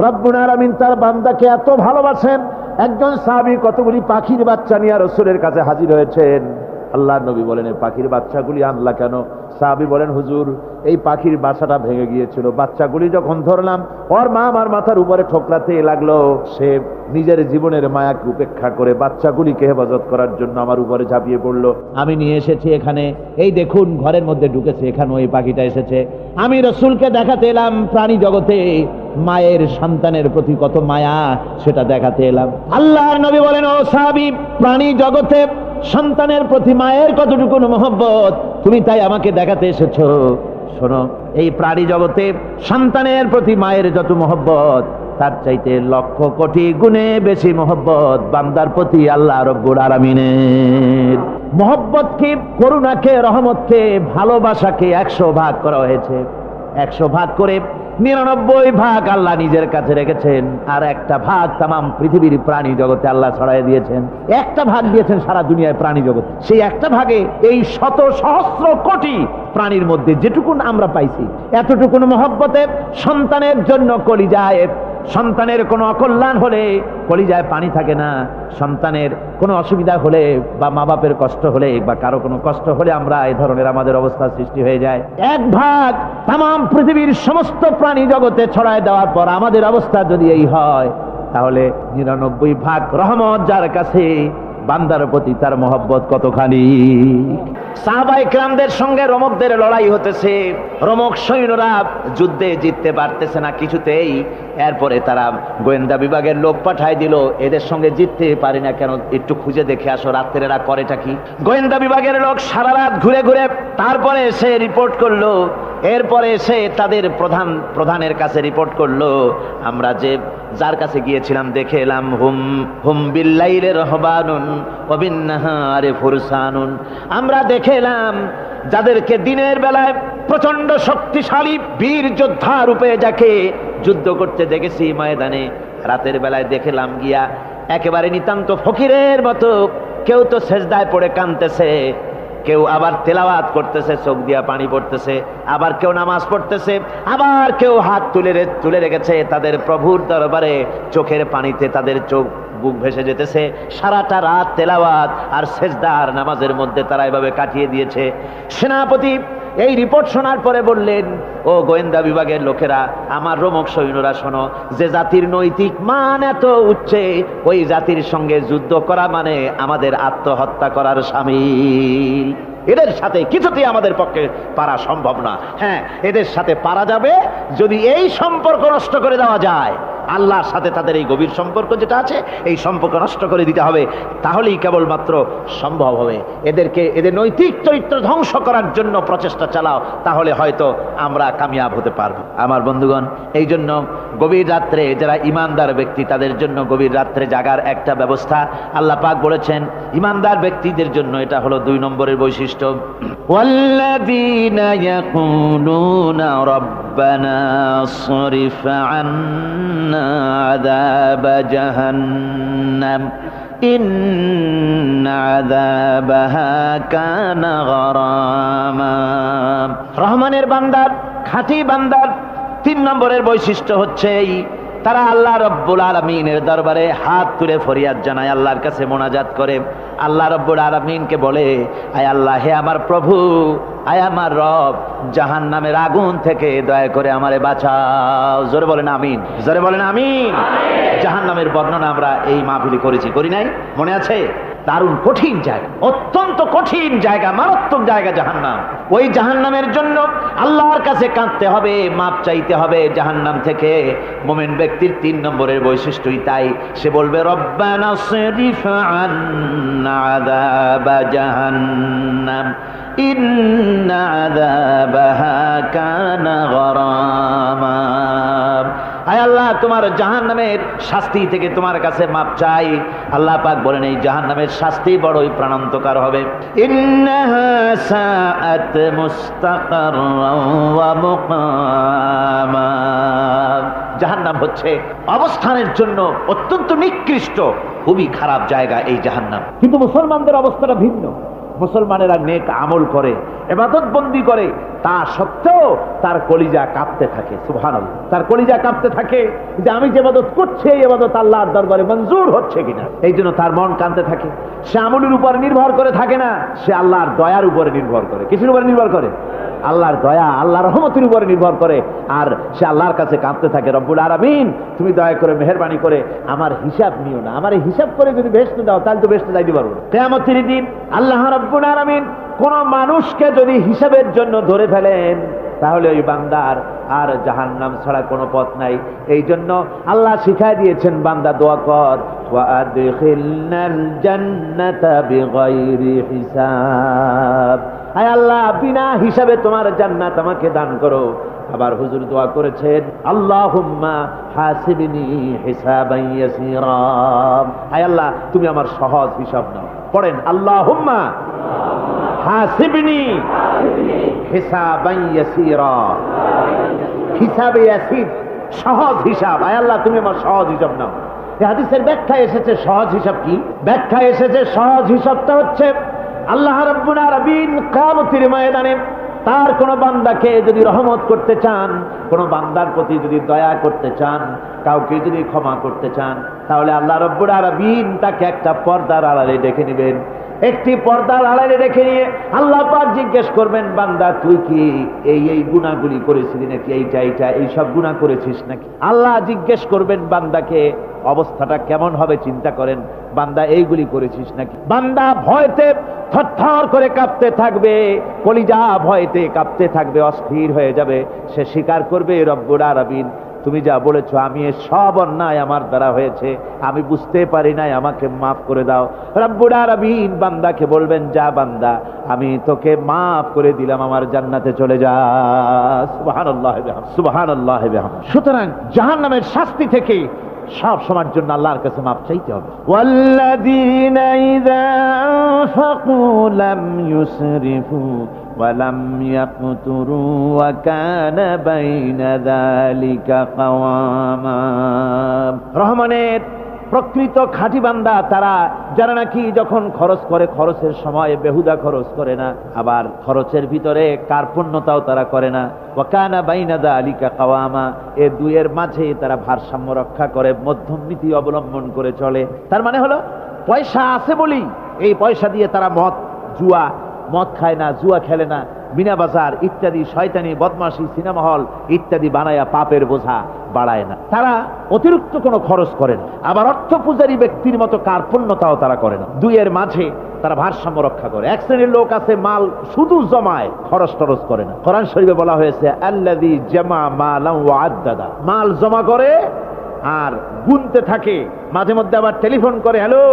রব্বুল আলামিন তার বান্দাকে এত ভালোবাসেন, একজন সাহাবী কতগুলি পাখির বাচ্চা নিয়ে রাসূলের কাছে হাজির হয়েছেন। আল্লাহর নবী বলেন, এই পাখির বাচ্চাগুলি আনলা কেন? সাহাবী বলেন, হুজুর এই পাখির বাসাটা ভেঙে গিয়েছিল, বাচ্চাগুলি যখন ধরলাম ওর মা আমার মাথার উপরে ঠোকরাতে লাগলো, সে নিজের জীবনের মায়াকে উপেক্ষা করে বাচ্চাগুলিকে হেফাজত করার জন্য আমার উপরে ঝাঁপিয়ে পড়লো। আমি নিয়ে এসেছি এখানে, এই দেখুন ঘরের মধ্যে ঢুকেছে, এখানেও এই পাখিটা এসেছে। আমি রাসূলকে দেখাতে এলাম প্রাণী জগতে মায়ের সন্তানের প্রতি কত মায়া, সেটা দেখাতে এলাম। আল্লাহর নবী বলেন, ও সাহাবী, প্রাণী জগতে সন্তানের প্রতি মায়ের কতটুকু মহব্বত তুমি তাই আমাকে দেখাতে এসেছো। শোনো, এই প্রাণী জগতে সন্তানের প্রতি মায়ের যত মহব্বত, তার চাইতে লক্ষ কোটি গুণে বেশি মহব্বত বান্দার প্রতি আল্লাহ রব্বুল আলামিনের। মহব্বতকে, করুণাকে, রহমতকে, ভালোবাসাকে 100 ভাগ করা হয়েছে। 100 ভাগ করে 99 ভাগ আল্লাহ নিজের কাছে রেখেছেন, আর একটা ভাগ তামাম পৃথিবীর প্রাণী জগতে আল্লাহ ছড়াই দিয়েছেন। একটা ভাগ দিয়েছেন সারা দুনিয়ায় প্রাণী জগৎ। সেই একটা ভাগে এই শত সহস্র কোটি প্রাণীর মধ্যে যেটুকুন আমরা পাইছি, এতটুকুন মহব্বতে সন্তানের জন্য কলিজায়, সন্তানের কোনো অকল্যাণ হলে কলিজায় পানি থাকে না, সন্তানের কোনো অসুবিধা হলে বা মা বাপের কষ্ট হলে বা কারো কোনো কষ্ট হলে আমরা এই ধরনের আমাদের অবস্থা সৃষ্টি হয়ে যায়। 1 ভাগ তামাম পৃথিবীর সমস্ত প্রাণী জগতে ছড়ায় দেওয়ার পর আমাদের অবস্থা যদি এই হয়, তাহলে 99 ভাগ রহমত যার কাছে, বান্দার প্রতি তার মহব্বত কতখানি। সাহাবায়ে কেরামদের সঙ্গে রোমকদের লড়াই হতেছে, রোমক সৈন্যরা যুদ্ধে জিততে পারতেছে না কিছুতেই। এরপরে তারা গোয়েন্দা বিভাগের লোক পাঠায় দিল, এদের সঙ্গে জিততে পারি না কেন, একটু খুঁজে দেখে আসো রাত্রে এরা করেটা কি। গোয়েন্দা বিভাগের লোক সারা রাত ঘুরে ঘুরে তারপরে এসে রিপোর্ট করলো। এরপরে এসে তাদের প্রধানের কাছে রিপোর্ট করলো, আমরা যার কাছে গিয়েছিলাম দেখে এলাম, হুম বিল্লাইলি রাহবানুন ওয়া বিন্নাহারি ফুরসানুন, আমরা দেখে এলাম যাদেরকে দিনের বেলায় প্রচন্ড শক্তিশালী বীর যোদ্ধা রূপে যাকে যুদ্ধ করতে দেখেছি ময়দানে, রাতের বেলায় দেখলাম গিয়া একেবারে নিতান্ত ফকিরের মতো, কেউ তো সেজদায় পড়ে কাঁদতেছে, কেউ আবার তেলাওয়াত করতেছে, চোখ দিয়া পানি পড়তেছে, আবার কেউ নামাজ পড়তেছে, আবার কেউ হাত তুলে রেখেছে তাদের প্রভুর দরবারে, চোখের পানিতে তাদের চোখ বুক ভেসে যেতেছে। সারাটা রাত তেলাওয়াত আর সেজদা আর নামাজের মধ্যে তারা এভাবে কাটিয়ে দিয়েছে। সেনাপতি এই রিপোর্ট শোনার পরে বললেন, ও গোয়েন্দা বিভাগের লোকেরা, আমার রোমক সৈন্যরা শোনো, যে জাতির নৈতিক মান এত উচ্চে, ওই জাতির সঙ্গে যুদ্ধ করা মানে আমাদের আত্মহত্যা করার শামিল। এদের সাথে কিছুতেই আমাদের পক্ষে পারা সম্ভব না। হ্যাঁ, এদের সাথে পারা যাবে যদি এই সম্পর্ক নষ্ট করে দেওয়া যায়। আল্লাহর সাথে তাদের এই গভীর সম্পর্ক যেটা আছে, এই সম্পর্ক নষ্ট করে দিতে হবে, তাহলেই কেবলমাত্র সম্ভব হবে। এদের নৈতিক চরিত্র ধ্বংস করার জন্য প্রচেষ্টা চালাও, তাহলে হয়তো আমরা কামিয়াব হতে পারবো। আমার বন্ধুগণ, এই জন্য গভীর রাত্রে যারা ইমানদার ব্যক্তি, তাদের জন্য গভীর রাত্রে জাগার একটা ব্যবস্থা আল্লাহ পাক বলেছেন। ইমানদার ব্যক্তিদের জন্য এটা হলো 2 নম্বরের বৈশিষ্ট্য। ওয়াল্লাযীনা ইয়াকুলুনা রাব্বানা সরিফ আন্না আযাবা জাহান্নাম ইন্না আযাবাহা কানা গরামা। রহমানের বান্দার, খাঁটি বান্দার 3 নম্বরের বৈশিষ্ট্য হচ্ছে এই, তারা আল্লাহ রব্বুল আলামিনের দরবারে হাত তুলে ফরিয়াদ জানায়, আল্লাহর কাছে মোনাজাত করে, আল্লাহ রব্বুল আলামিনকে বলে, আয় আল্লাহ, হে আমার প্রভু, আয় আমার রব, জাহান্নামের আগুন থেকে দয়া করে আমারে বাঁচাও। জোরে বলেন আমিন, জোরে বলেন আমিন। জাহান্নামের বর্ণনা আমরা এই মাহফিলে করেছি, করি নাই? মনে আছে? দারুণ কঠিন জায়গা, অত্যন্ত কঠিন জায়গা, মারাত্মক জায়গা জাহান্নাম। ওই জাহান্নামের জন্য আল্লাহর কাছে কাঁদতে হবে, মাপ চাইতে হবে জাহান্নাম থেকে। মুমিন ব্যক্তির 3 নম্বরের বৈশিষ্ট্যই তাই, সে বলবে, রব্বানা সরিফ আন্না আযাবা জাহান্নাম ইন্না আযাবাহা কানা গরামা। আয় আল্লাহ, তোমার জাহান্নামের শাস্তি থেকে তোমার কাছে মাপ চাই। আল্লাহ পাক বলেন, এই জাহান্নামের শাস্তি বড়ই প্রাণান্তকার হবে। ইন্নাহা সাআত মুস্তাকাররাও ওয়া মুকামা। জাহান্নাম হচ্ছে অবস্থানের জন্য অত্যন্ত নিকৃষ্ট, খুবই খারাপ জায়গা এই জাহান্নাম। কিন্তু মুসলমানদের অবস্থাটা ভিন্ন। মুসলমানেরা নেক আমল করে, ইবাদত বন্দি করে, তা সত্ত্বেও তার কলিজা কাঁপতে থাকে। সুবহানাল্লাহ, তার কলিজা কাঁপতে থাকে যে আমি যে ইবাদত করছি এই ইবাদত আল্লাহর দরবারে মঞ্জুর হচ্ছে কিনা। এই জন্য তার মন কাঁদতে থাকে। সে আমলের উপর নির্ভর করে থাকে না, সে আল্লাহর দয়ার উপরে নির্ভর করে। কিসের উপরে নির্ভর করে? আল্লাহর দয়া, আল্লাহর রহমতের উপরে নির্ভর করে। আর সে আল্লাহর কাছে কাঁদতে থাকে, রব্বুল আলামিন তুমি দয়া করে মেহেরবানি করে আমার হিসাব নিও না, আমার এই হিসাব করে যদি বেহেশতে দাও তাহলে তো বেহেশতে যাইতে পারবো না। কিয়ামতের দিন আল্লাহ রব্বুল আলামিন কোন মানুষকে যদি হিসাবের জন্য ধরে ফেলেন তাহলে ওই বান্দার আর জাহান্নাম ছাড়া কোনো পথ নাই। এই জন্য আল্লাহ শিখায় দিয়েছেন, বান্দা দোয়া কর, ওয়াদখিলনাল জান্নাতা বিগাইরি হিসাব, আয় আল্লাহ বিনা হিসাবে তোমার জান্নাত আমাকে দান করো। আবার হুজুর দোয়া করেছেন, আল্লাহুম্মা হাসিবনি হিসাবান ইয়াসীরা, আয় আল্লাহ তুমি আমার সহজ হিসাব নাও। পড়েন, আল্লাহুম্মা হাসিবনি হিসাবান ইয়াসীরা, হিসাবে ইয়াসির, সহজ হিসাব, আয় আল্লাহ তুমি আমার সহজ হিসাব নাও। এই হাদিসের ব্যাখ্যা এসেছে সহজ হিসাব কি? ব্যাখ্যা এসেছে সহজ হিসাবটা হচ্ছে আল্লাহ রাব্বুল আলামিন কিয়ামতের ময়দানে তার কোন বান্দাকে যদি রহমত করতে চান, কোন বান্দার প্রতি যদি দয়া করতে চান, কাউকে যদি ক্ষমা করতে চান, তাহলে আল্লাহ রাব্বুল আলামিন তাকে একটা পর্দার আড়ালে ডেকে নেবেন। একটি পর্দার আড়ালে রেখে নিয়ে আল্লাহ পাক জিজ্ঞেস করবেন, বান্দা তুই কি এই গুনাহগুলি করেছিলি নাকি, এইটা এই সব গুনাহ করেছিস নাকি? আল্লাহ জিজ্ঞেস করবেন বান্দাকে, অবস্থাটা কেমন হবে চিন্তা করেন, বান্দা এইগুলি করেছিস নাকি? বান্দা ভয়তে থরথর করে কাঁপতে থাকবে, কলিজা ভয়তে কাঁপতে থাকবে, অস্থির হয়ে যাবে। সে স্বীকার করবে, রব্বুল আলামিন তুমি যা বলেছো আমি এর সব অন্যায় আমার দ্বারা হয়েছে, আমি বুঝতে পারি নাই, আমাকে মাফ করে দাও। রব্বুল আলামিন বান্দাকে বলবেন, যা বান্দা আমি তোকে মাফ করে দিলাম, আমার জান্নাতে চলে যা। সুবহানাল্লাহ সুবহানাল্লাহ। সুতরাং জাহান্নামের শাস্তি থেকে সব সময়ের জন্য আল্লাহর কাছে মাফ চাইতে হবে। ওয়াল্লাযীনা ইযা আনফাকু লাম ইউসরিফু ওয়া লাম ইয়াকতুরু ওয়া কানা বাইনা যালিকা কাওয়ামা। রহমানের প্রকৃত খাঁটি বান্দা তারা, যারা নাকি যখন খরচ করে খরচের সময় বেহুদা খরচ করে না, আবার খরচের ভিতরে কার্পণ্যতাও তারা করে না। ওয়া কানা বাইনা যালিকা কাওয়ামা, এই দুইয়ের মাঝে তারা ভারসাম্য রক্ষা করে, মধ্যমনীতি অবলম্বন করে চলে। তার মানে হলো পয়সা আছে বলি এই পয়সা দিয়ে তারা মদ খায় না, জুয়া খেলে না, মিনা বাজার ইত্যাদি শয়তানি বদমাশি সিনেমা হল ইত্যাদি বানায়া পাপের বোঝা বাড়ায় না। তারা অতিরিক্ত কোনো খরচ করে না, আবার অর্থ পূজারী ব্যক্তির মতো কার্পণ্যতাও তারা করে না। দুইয়ের মাঝে তারা ভারসাম্য রক্ষা করে। এক শ্রেণীর লোক আছে মাল শুধু জমায়, খরচ টরচ করে না। কোরআন শরীফে বলা হয়েছে, আল্লাযী জামা মালান ওয়া আদ্দাদা, মাল জমা করে আর গুনতে থাকে, মাঝে মধ্যে আবার টেলিফোন করে, হ্যালো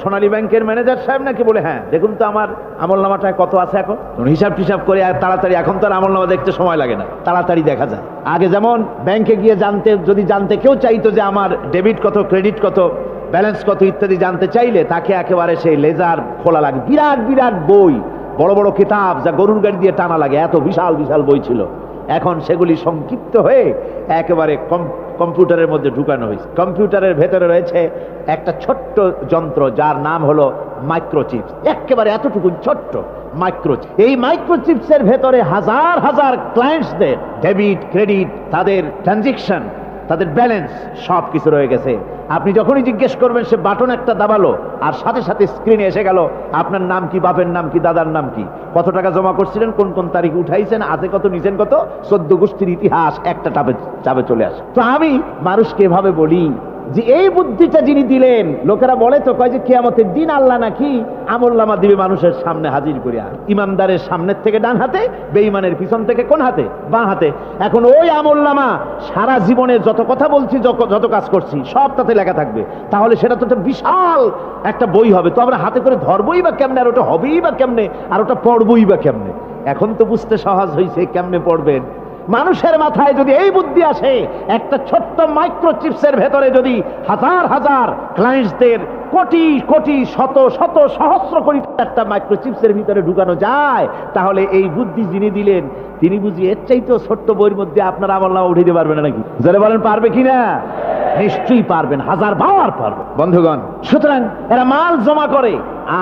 সোনালী ব্যাংকের ম্যানেজার সাহেব নাকি? বলে হ্যাঁ, দেখুন তো আমার আমলনামাটায় কত আছে এখন। হিসাব টিসাব করে আর তাড়াতাড়ি, এখন তো আর আমলনামা দেখতে সময় লাগে না, তাড়াতাড়ি দেখা যায়। আগে যেমন ব্যাংকে গিয়ে জানতে কেউ চাইতো যে আমার ডেবিট কত, ক্রেডিট কত, ব্যালেন্স কত ইত্যাদি জানতে চাইলে তাকে একেবারে সেই লেজার খোলা লাগে, বিরাট বিরাট বই, বড় বড় কিতাব যা গরুর গাড়ি দিয়ে টানা লাগে, এত বিশাল বিশাল বই ছিল। এখন সেগুলি সংক্ষিপ্ত হয়ে একেবারে কম্পিউটারের মধ্যে ঢুকানো হয়েছে। কম্পিউটারের ভেতরে রয়েছে একটা ছোট্ট যন্ত্র যার নাম হলো মাইক্রোচিপস, একেবারে এতটুকু ছোট্ট মাইক্রোচিপ। এই মাইক্রোচিপসের ভেতরে হাজার হাজার ক্লায়েন্টসদের ডেবিট ক্রেডিট, তাদের ট্রানজেকশন, তাদের ব্যালেন্স সব কিছু রয়ে গেছে। আপনি যখনই জিজ্ঞেস করবেন সে বাটন একটা দাবালো আর সাথে সাথে স্ক্রিনে এসে গেল আপনার নাম কি, বাপের নাম কি, দাদার নাম কি, কত টাকা জমা করছিলেন, কোন কোন তারিখে উঠাইছেন, আছে কত, নিছেন কত, 14 গোষ্ঠীর ইতিহাস একটা চাপে চলে আসে। তো আমি মানুষকে এভাবে বলি যে এই বুদ্ধিটা যিনি দিলেন, লোকেরা বলে তো কয় যে কিয়ামতের দিন আল্লাহ নাকি আমলনামা দিবে মানুষের সামনে হাজির করিয়া, ইমানদারের সামনের থেকে ডান হাতে, বেঈমানের পিছন থেকে কোন হাতে, বাঁ হাতে। এখন ওই আমলনামা সারা জীবনে যত কথা বলছি, যত কাজ করছি সব তাতে লেখা থাকবে। তাহলে সেটা তো একটা বিশাল একটা বই হবে, তো আমরা হাতে করে ধরবই বা কেমনে, আর ওটা হবেই বা কেমনে, আর ওটা পড়বই বা কেমনে। এখন তো বুঝতে সহজ হয়েছে কেমনে পড়বেন। মানুষের মাথায় যদি এই বুদ্ধি আসে, একটা ছোট্ট মাইক্রোচিপসের ভেতরে যদি হাজার হাজার ক্লায়েন্টসদের কোটি কোটি শত শত সহস্র কোটি একটা মাইক্রোচিপসের ভিতরে ঢুকানো যায়, তাহলে এই বুদ্ধি যিনি দিলেন তিনি বুঝি এর চাইতেও ছোট্ট বইয়ের মধ্যে আপনার আমলনামা উঠে দিতে পারবে না নাকি? যারা বলেন পারবে কিনা? নিশ্চয়ই পারবেন, 1000 বার পারবেন। বন্ধুগণ, সুতরাং এরা মাল জমা করে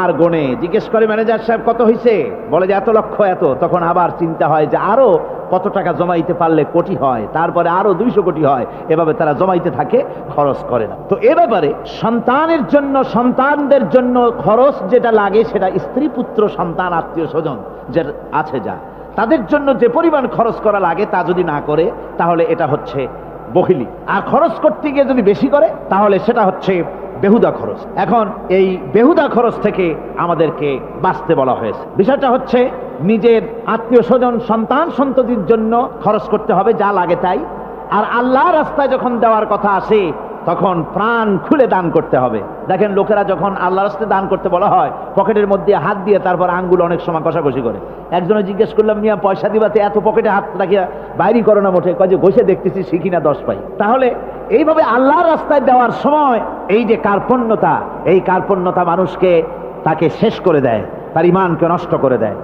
আর গোনে, জিজ্ঞেস করে ম্যানেজার সাহেব কত হয়েছে, বলে যে এত লক্ষ এত। তখন আবার চিন্তা হয় যে আরো কত টাকা জমাইতে পারলে কোটি হয়, তারপরে আরো 200 কোটি হয়। এভাবে তারা জমাইতে থাকে, খরচ করে না। তো এ ব্যাপারে সন্তানের জন্য, সন্তানদের জন্য খরচ যেটা লাগে সেটা স্ত্রী পুত্র সন্তান আত্মীয় স্বজন যে আছে যা তাদের জন্য যে পরিমাণ খরচ করা লাগে তা যদি না করে তাহলে এটা হচ্ছে বখিলি। আর খরচ করতে গিয়ে যদি বেশি করে তাহলে সেটা হচ্ছে বেহুদা খরচ। এখন এই বেহুদা খরচ থেকে আমাদেরকে বাঁচতে বলা হয়েছে। বিষয়টা হচ্ছে নিজের আত্মীয় স্বজন সন্তান সন্ততির জন্য খরচ করতে হবে যা লাগে তাই। আর আল্লাহর রাস্তায় যখন দেওয়ার কথা আসে তখন প্রাণ খুলে দান করতে হবে। দেখেন, লোকেরা যখন আল্লাহর রাস্তায় দান করতে বলা হয় পকেটের মধ্যে হাত দিয়ে তারপর আঙ্গুল অনেক সময় কষাকষি করে। একজনে জিজ্ঞেস করলাম, মিয়া পয়সা দিবাতে এত পকেটে হাত রাখিয়া বাইরে করো না মোটে? কয় যে ঘষে দেখতেছি শিখি না 10 পাই। তাহলে এইভাবে আল্লাহর রাস্তায় দেওয়ার সময় এই যে কার্পণ্যতা, এই কার্পণ্যতা মানুষকে তাকে শেষ করে দেয়, তার ঈমানকে নষ্ট করে দেয়।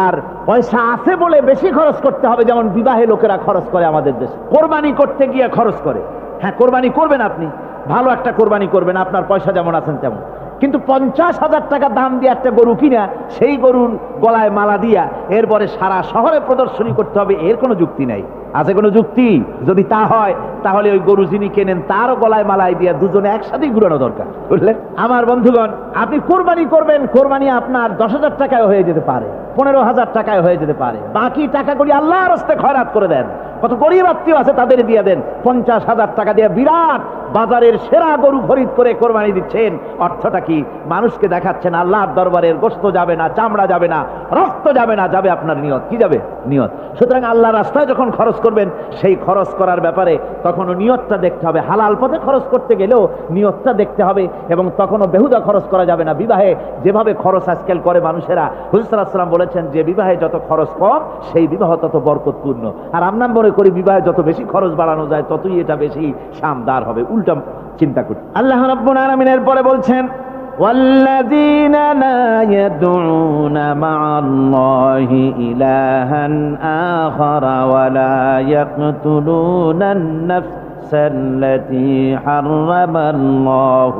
আর পয়সা আছে বলে বেশি খরচ করতে হবে, যেমন বিবাহে লোকেরা খরচ করে আমাদের দেশে। কোরবানি করতে গিয়ে খরচ করে। হ্যাঁ, কোরবানি করবেন, আপনি ভালো একটা কোরবানি করবেন, আপনার পয়সা যেমন আছেন তেমন। কিন্তু 50,000 টাকা দাম দিয়ে একটা গরু কিনা সেই গরুর গলায় মালা দিয়া এরপরে সারা শহরে প্রদর্শনী করতে হবে, এর কোনো যুক্তি নাই। আছে কোনো যুক্তি? যদি তা হয় তাহলে ওই গরু যিনি কেনেন তারও গলায় মালাই দিয়া দুজনে একসাথেই ঘুরানো দরকার, বুঝলেন? আমার বন্ধুগণ, আপনি কোরবানি করবেন, কোরবানি আপনার 10,000 টাকায় হয়ে যেতে পারে, 15,000 টাকায় হয়ে যেতে পারে। বাকি টাকাগুলি আল্লাহর রাস্তায় খয়রাত করে দেন। কত গরিব আত্মীয় আছে তাদের দিয়ে দেন। 50,000 টাকা দিয়ে বিরাট বাজারের সেরা গরু খরিদ করে কোরবানি দিচ্ছেন। অর্থটা কি? মানুষকে দেখাচ্ছেন আল্লাহর দরবারের গোশত যাবে না, চামড়া যাবে না, রক্ত যাবে না, যাবে আপনার নিয়ত। কি যাবে? নিয়ত। সুতরাং আল্লাহর রাস্তায় যখন খরচ করবেন সেই খরচ করার ব্যাপারে তখনও নিয়তটা দেখতে হবে। হালাল পথে খরচ করতে গেলেও নিয়তটা দেখতে হবে, এবং তখনও বেহুদা খরচ করা যাবে না। বিবাহে যেভাবে খরচ আজকাল করে মানুষেরা, হুজুর সাল্লাল্লাহু আলাইহি ওয়াসাল্লাম বলেছেন যে বিবাহে যত খরচ কম সেই বিবাহ তত বরকতপূর্ণ। আর আমরা মনে করি বিবাহে যত বেশি খরচ বাড়ানো যায় ততই এটা বেশি শানদার হবে। উল্টা চিন্তা করি। আল্লাহ রাব্বুল আলামিন এরপরে বলছেন, والذين لا يدعون مع الله إلها آخر ولا يقتلون النفس التي حرم الله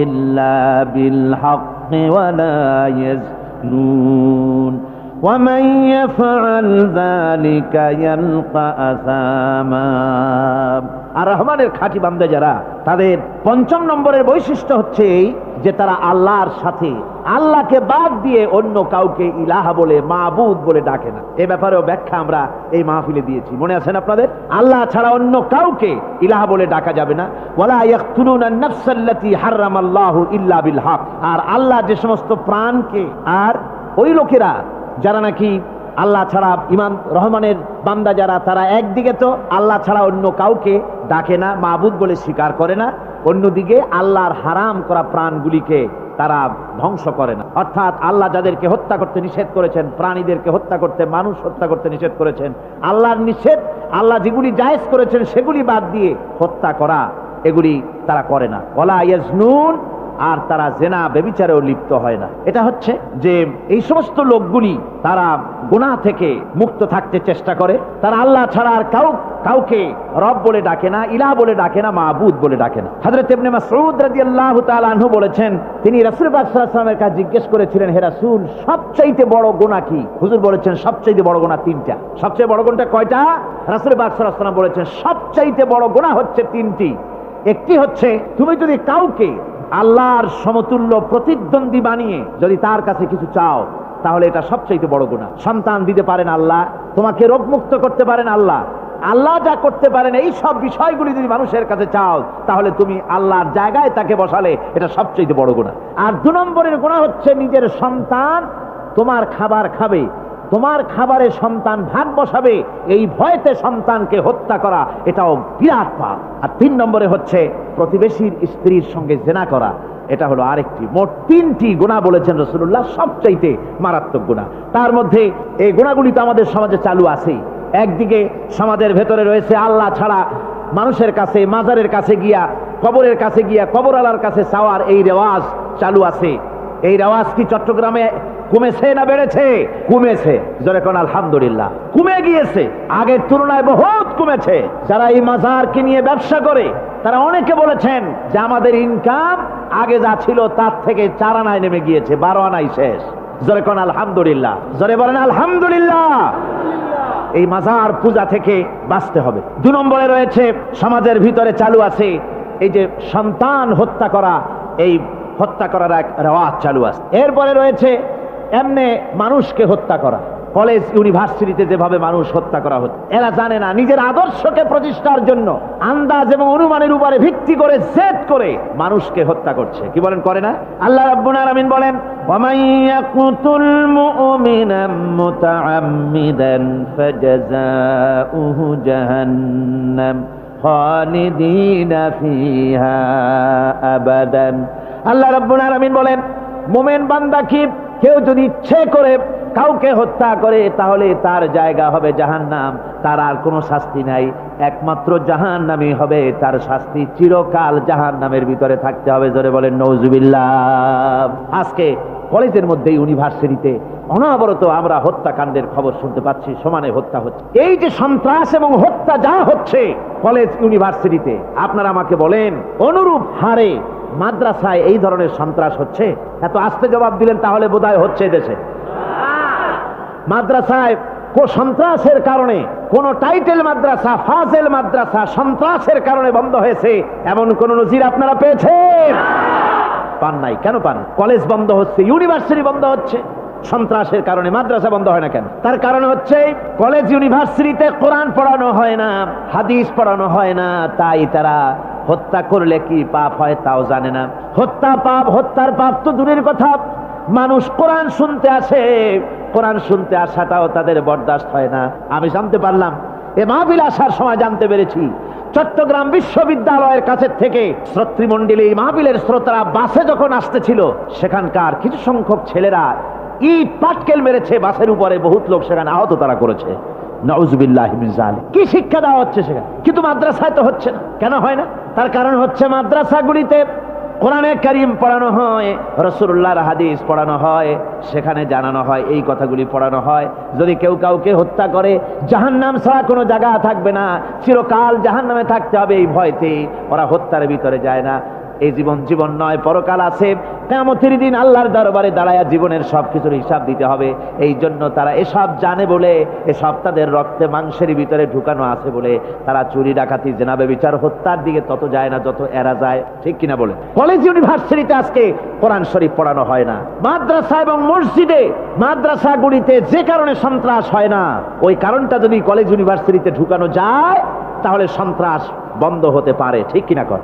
إلا بالحق ولا يزنون ومن يفعل ذلك يلقى أثاما। আর রহমানের খাঁটি বান্দা যারা, তাদের 5 নম্বরের বৈশিষ্ট্য হচ্ছে যে তারা আল্লাহর সাথে, আল্লাহকে বাদ দিয়ে অন্য কাউকে ইলাহা বলে, মাবুদ বলে ডাকে না। এ ব্যাপারেও ব্যাখ্যা আমরা এই মাহফিলে দিয়েছি, মনে আছেন আপনাদের? আল্লাহ ছাড়া অন্য কাউকে ইলাহা বলে ডাকা যাবে না। ওয়ালা ইয়াকতুলুনা আন-নাফসাল্লাতী হারামাল্লাহু ইল্লা বিল হক। আর আল্লাহ যে সমস্ত প্রাণকে, আর ওই লোকেরা যারা নাকি আল্লাহ ছাড়া, ইমান রহমানের বান্দা যারা, তারা একদিকে তো আল্লাহ ছাড়া অন্য কাউকে ডাকে না, মাবুদ বলে স্বীকার করে না, অন্যদিকে আল্লাহর হারাম করা প্রাণগুলিকে তারা ধ্বংস করে না। অর্থাৎ আল্লাহ যাদেরকে হত্যা করতে নিষেধ করেছেন, প্রাণীদেরকে হত্যা করতে, মানুষ হত্যা করতে নিষেধ করেছেন, আল্লাহর নিষেধ, আল্লাহ যেগুলি জায়েজ করেছেন সেগুলি বাদ দিয়ে হত্যা করা, এগুলি তারা করে না। ওয়ালা ইয়াজনুন, আর তারা জেনা ব্যভিচারেও লিপ্ত হয় না। এটা হচ্ছে যে এই সমস্ত লোকগুলি তারা গুনাহ থেকে মুক্ত থাকতে চেষ্টা করে। তারা আল্লাহ ছাড়া আর কাউকে রব বলে ডাকে না, ইলাহ বলে ডাকে না, মাবুদ বলে ডাকে না। হযরত ইবনে মাসউদ রাদিয়াল্লাহু তাআলা আনহু বলেছেন, তিনি রাসূল পাক সাল্লাল্লাহু আলাইহি ওয়াসাল্লামের কাছে জিজ্ঞেস করেছিলেন, হে রাসূল, সবচাইতে বড় গুনাহ কি? হুজুর বলেছেন সবচাইতে বড় গুনাহ 3টা। সবচেয়ে বড় গুনাহটা কয়টা? রাসূল পাক সাল্লাল্লাহু আলাইহি ওয়াসাল্লাম বলেছেন সবচাইতে বড় গুনাহ হচ্ছে 3টি। একটি হচ্ছে, তুমি যদি কাউকে আল্লাহর সমতুল্য প্রতিদ্বন্দ্বী বানিয়ে যদি তার কাছে কিছু চাও, তাহলে এটা সবচেয়ে বড় গুনাহ। সন্তান দিতে পারেন আল্লাহ, তোমাকে রোগমুক্ত করতে পারেন আল্লাহ, আল্লাহ যা করতে পারেন এই সব বিষয়গুলি যদি মানুষের কাছে চাও, তাহলে তুমি আল্লাহর জায়গায় তাকে বসালে, এটা সবচেয়ে বড় গুনাহ। আর 2 নম্বরের গুনাহ হচ্ছে, নিজের সন্তান তোমার খাবার খাবে, তোমার খাবারে সন্তান ভাগ বসাবে, এই ভয়তে সন্তানকে হত্যা করা, এটাও বিরাট পাপ। আর 3 নম্বরে হচ্ছে প্রতিবেশীর স্ত্রীর সঙ্গে জেনা করা, এটা হলো আরেকটি। মোট 3টি গুনাহ বলেছেন রাসূলুল্লাহ, সবচাইতে মারাত্মক গুনাহ। তার মধ্যে এই গুনাহগুলি তো আমাদের সমাজে চালু আছেই। একদিকে সমাজের ভেতরে রয়েছে আল্লাহ ছাড়া মানুষের কাছে, মাজারের কাছে গিয়া, কবরের কাছে গিয়া, কবরওয়ালার কাছে চাওয়ার এই রেওয়াজ চালু আছে। এই রেওয়াজ কি চট্টগ্রামে কমেছে না বেড়েছে? কমেছে। জোরে কোন আলহামদুলিল্লাহ। কমে গিয়েছে, আগের তুলনায় বহুত কমেছে। যারা এই মাজারকে নিয়ে ব্যবসা করে, তারা অনেকে বলেছেন যে আমাদের ইনকাম আগে যা ছিল তার থেকে 4 আনায় নেমে গিয়েছে, 12 আনাই শেষ। জোরে কোন আলহামদুলিল্লাহ, জোরে বলেন আলহামদুলিল্লাহ। এই মাজার পূজা থেকে বাঁচতে হবে। 2 নম্বরে রয়েছে সমাজের ভিতরে চালু আছে এই যে সন্তান হত্যা করা, এই হত্যা করার এক রেওয়াজ চালু আছে। এরপরে রয়েছে এমনি মানুষকে হত্যা করা। কলেজ ইউনিভার্সিটিতে যেভাবে মানুষ হত্যা করা হচ্ছে, এরা জানে না নিজের আদর্শকে প্রতিষ্ঠার জন্য আন্দাজ এবং অনুমানের উপরে ভিত্তি করে জেদ করে মানুষকে হত্যা করছে। কি বলেন, করে না? আল্লাহ রাব্বুল আলামিন বলেন, ওয়ামান ইয়াকুতুল মুমিনা মুতাআম্মিদান ফাজাযাউহু জাহান্নাম খালিদিনা ফিহা আবাদান। আল্লাহ রাব্বুল আলামিন বলেন, মুমিন বান্দা কি কেউ যদি ইচ্ছে করে কাউকে হত্যা করে তাহলে তার জায়গা হবে জাহান্নাম, তার আর কোনো শাস্তি নাই, একমাত্র জাহান্নামই হবে তার শাস্তি, চিরকাল জাহান্নামের ভিতরে থাকতে হবে। জোরে বলেন নাউজুবিল্লাহ। আজকে কলেজের মধ্যে ইউনিভার্সিটিতে অনবরত আমরা হত্যাকাণ্ডের খবর শুনতে পাচ্ছি, সমানে হত্যা হচ্ছে। এই যে সন্ত্রাস এবং হত্যা যা হচ্ছে কলেজ ইউনিভার্সিটিতে, আপনারা আমাকে বলেন অনুরূপ হারে মাদ্রাসায় এই ধরনের সন্ত্রাস হচ্ছে? এত আস্তে জবাব দিলেন তাহলে বোধহয় হচ্ছে দেশে। মাদ্রাসায় সন্ত্রাসের কারণে কোন টাইটেল মাদ্রাসা, ফাজেল মাদ্রাসা সন্ত্রাসের কারণে বন্ধ হয়েছে এমন কোন নজির আপনারা পেয়েছেন? পান নাই। কেন পান? কলেজ বন্ধ হচ্ছে, ইউনিভার্সিটি বন্ধ হচ্ছে সন্ত্রাসের কারণে, মাদ্রাসা বন্ধ হয় না কেন? তার কারণ হচ্ছে কলেজ ইউনিভার্সিটিতে কোরআন পড়ানো হয় না, হাদিস পড়ানো হয় না, তাই তারা হত্যা করলে কি পাপ হয় তাও জানে না। হত্যা পাপ, হত্যার পাপ তো দূরের কথা, মানুষ কোরআন শুনতে আসে, কোরআন শুনতে আসাটাও তাদের বরদাস্ত হয় না। আমি জানতে পারলাম, এ মাহফিল আসার সময় জানতে পেরেছি, চট্টগ্রাম বিশ্ববিদ্যালয়ের কাছে থেকে শ্রোতৃমণ্ডলী মাহফিলের শ্রোতারা বাসে যখন আসতেছিল, সেখানকার কিছু সংখ্যক ছেলেরা ইট পাটকেল মেরেছে বাসের উপরে, বহুত লোক সেখানে আহত তারা করেছে। নাউজুবিল্লাহি মিন যালিক। কি শিক্ষা দেওয়া হচ্ছে সেখানে? কিন্তু মাদ্রাসায় তো হচ্ছে না। কেন হয় না? তার কারণ হচ্ছে মাদ্রাসাগুলিতে কোরআনে কারীম পড়ানো হয়, রাসূলুল্লাহর হাদিস পড়ানো হয়, সেখানে জানানো হয়, এই কথাগুলি পড়ানো হয়। যদি কেউ কাউকে হত্যা করে জাহান্নাম ছাড়া কোনো জায়গা থাকবে না, চিরকাল জাহান্নামে থাকতে হবে, এই ভয়তে ওরা হত্যার ভিতরে যায় না। এই জীবন জীবন নয়, পরকাল আছে, কিয়ামতের দিন আল্লাহর দরবারে দাঁড়ায়া জীবনের সবকিছুর হিসাব দিতে হবে। এই জন্য তারা এসব জানে বলে, এসব তাদের রক্তে মাংসের ভিতরে ঢুকানো আছে বলে তারা চুরি ডাকাতি জেনা ব্যভিচার হত্যার দিকে তত যায় না যত এরা যায়। ঠিক কিনা বলে? কলেজ ইউনিভার্সিটিতে আজকে কোরআন শরীফ পড়ানো হয় না। মাদ্রাসা এবং মসজিদে, মাদ্রাসাগুলিতে যে কারণে সন্ত্রাস হয় না, ওই কারণটা যদি কলেজ ইউনিভার্সিটিতে ঢুকানো যায় তাহলে সন্ত্রাস বন্ধ হতে পারে। ঠিক কিনা কর?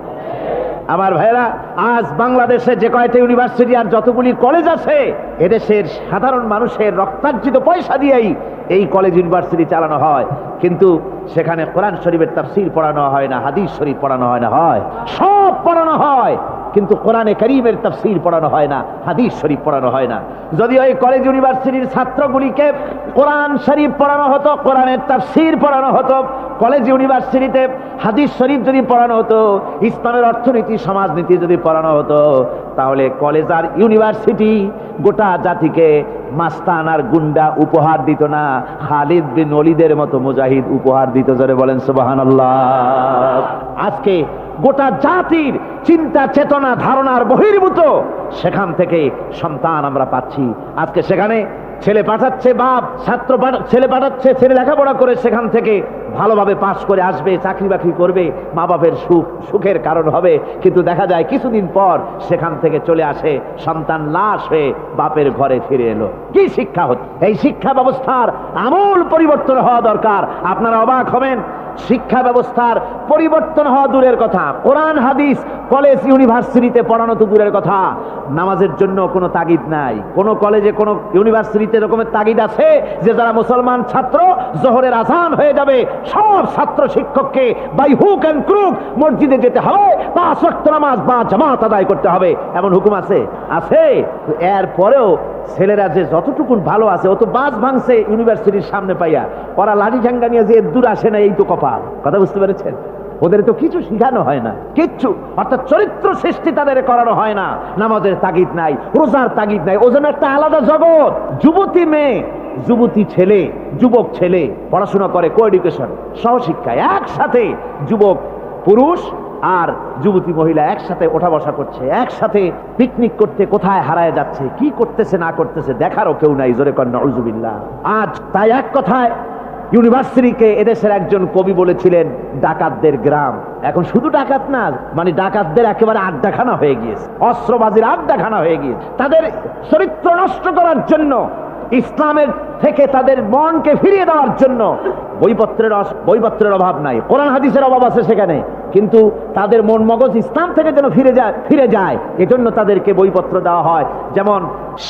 আমার ভাইরা, আজ বাংলাদেশে যে কয়টা ইউনিভার্সিটি আর যতগুলি কলেজ আছে, এদেশের সাধারণ মানুষের রক্তার্জিত পয়সা দিয়েই এই কলেজ ইউনিভার্সিটি চালানো হয়, কিন্তু সেখানে কোরআন শরীফের তাফসীর পড়ানো হয় না, হাদিস শরীফ পড়ানো হয় না। হয় সব পড়ানো হয়, কিন্তু কোরআনে কারীমের তাফসীর পড়ানো হয় না, হাদিস শরীফ পড়ানো হয় না। যদি ওই কলেজ ইউনিভার্সিটির ছাত্রগুলিকে কোরআন শরীফ পড়ানো হতো, কোরআনের তাফসীর পড়ানো হতো, কলেজ ইউনিভার্সিটিতে হাদিস শরীফ যদি পড়ানো হতো, ইসলামের অর্থনীতি সমাজনীতি যদি পড়ানো হতো, তাহলে কলেজ আর ইউনিভার্সিটি গোটা জাতিকে মাস্তান আর গুন্ডা উপহার দিত না, খালিদ বিন ওলীদের মতো মুজাহিদ উপহার দিত। জোরে বলেন সুবহানাল্লাহ। আজকে গোটা জাতির চিন্তা চেতনা ধারণার বহির্ভূত সেখান থেকে সন্তান আমরা পাচ্ছি। আজকে সেখানে ছেলে পাঠাচ্ছে বাপ, ছেলে পাঠাচ্ছে, ছেলে লেখাপড়া করে সেখান থেকে ভালোভাবে পাশ করে আসবে, চাকরি বাকরি করবে, মা বাপের সুখের কারণ হবে। কিন্তু দেখা যায় কিছুদিন পর সেখান থেকে চলে আসে সন্তান লাশ হয়ে বাপের ঘরে ফিরে এলো। কি শিক্ষা হচ্ছে? এই শিক্ষা ব্যবস্থার আমূল পরিবর্তন হওয়া দরকার। আপনারা অবাক হবেন, শিক্ষা ব্যবস্থার পরিবর্তন হওয়া দূরের কথা, কোরআন হাদিস কলেজ ইউনিভার্সিটিতে পড়ানো তো দূরের কথা, নামাজের জন্য কোনো তাগিদ নাই। কোন কলেজে কোন ইউনিভার্সিটিতে এরকমের তাগিদ আছে যে যারা মুসলমান ছাত্র জোহরের আযান হয়ে যাবে সব ছাত্র শিক্ষককে বাই হুক এন্ড ক্রুক মসজিদে যেতে হবে, 5 ওয়াক্ত নামাজ বা জামাত আদায় করতে হবে, এমন হুকুম আছে? আছে। এরপরেও ছেলেরা যে যতটুকুন ভালো আছে, ও তো বাস ভাঙছে ইউনিভার্সিটির সামনে পাইয়া, ওরা লাঠি ঝাঙ্গা নিয়ে যে দূর আসে না, এই তো কপাল। কথা বুঝতে পেরেছেন? ওদের তো কিছু শিখানো হয় না, কিচ্ছু, অর্থাৎ চরিত্র সৃষ্টি তাদের করানো হয় না। নামাজের তাগিদ নাই, রোজার তাগিদ নাই, ও যেন একটা আলাদা জগৎ। যুবতী মেয়ে, যুবতী ছেলে, যুবক ছেলে পড়াশোনা করে কো এডুকেশন, সহশিক্ষায় একসাথে, যুবক পুরুষ আর যুবতী মহিলা একসাথে ওঠা বসা করছে, একসাথে পিকনিক করতে কোথায় হারায় যাচ্ছে, কি করতেছে না করতেছে দেখারও কেউ নাই। জোরে কর নাউজুবিল্লাহ। আজ তাই এক কথায় ইউনিভার্সিটিকে এদেশের একজন কবি বলেছিলেন ডাকাতদের গ্রাম। এখন শুধু ডাকাত না, মানে ডাকাতদের একেবারে আড্ডাখানা হয়ে গিয়েছে, অস্ত্রবাজির আড্ডাখানা হয়ে গিয়েছে। তাদের চরিত্র নষ্ট করার জন্য, ইসলামের থেকে তাদের মনকে ফিরিয়ে দেওয়ার জন্য বইপত্রের অভাব নাই, কোরআন হাদিসের অভাব আছে সেখানে, কিন্তু তাদের মন মগজ ইসলাম থেকে যেন ফিরে যায় এজন্য তাদেরকে বইপত্র দেওয়া হয়। যেমন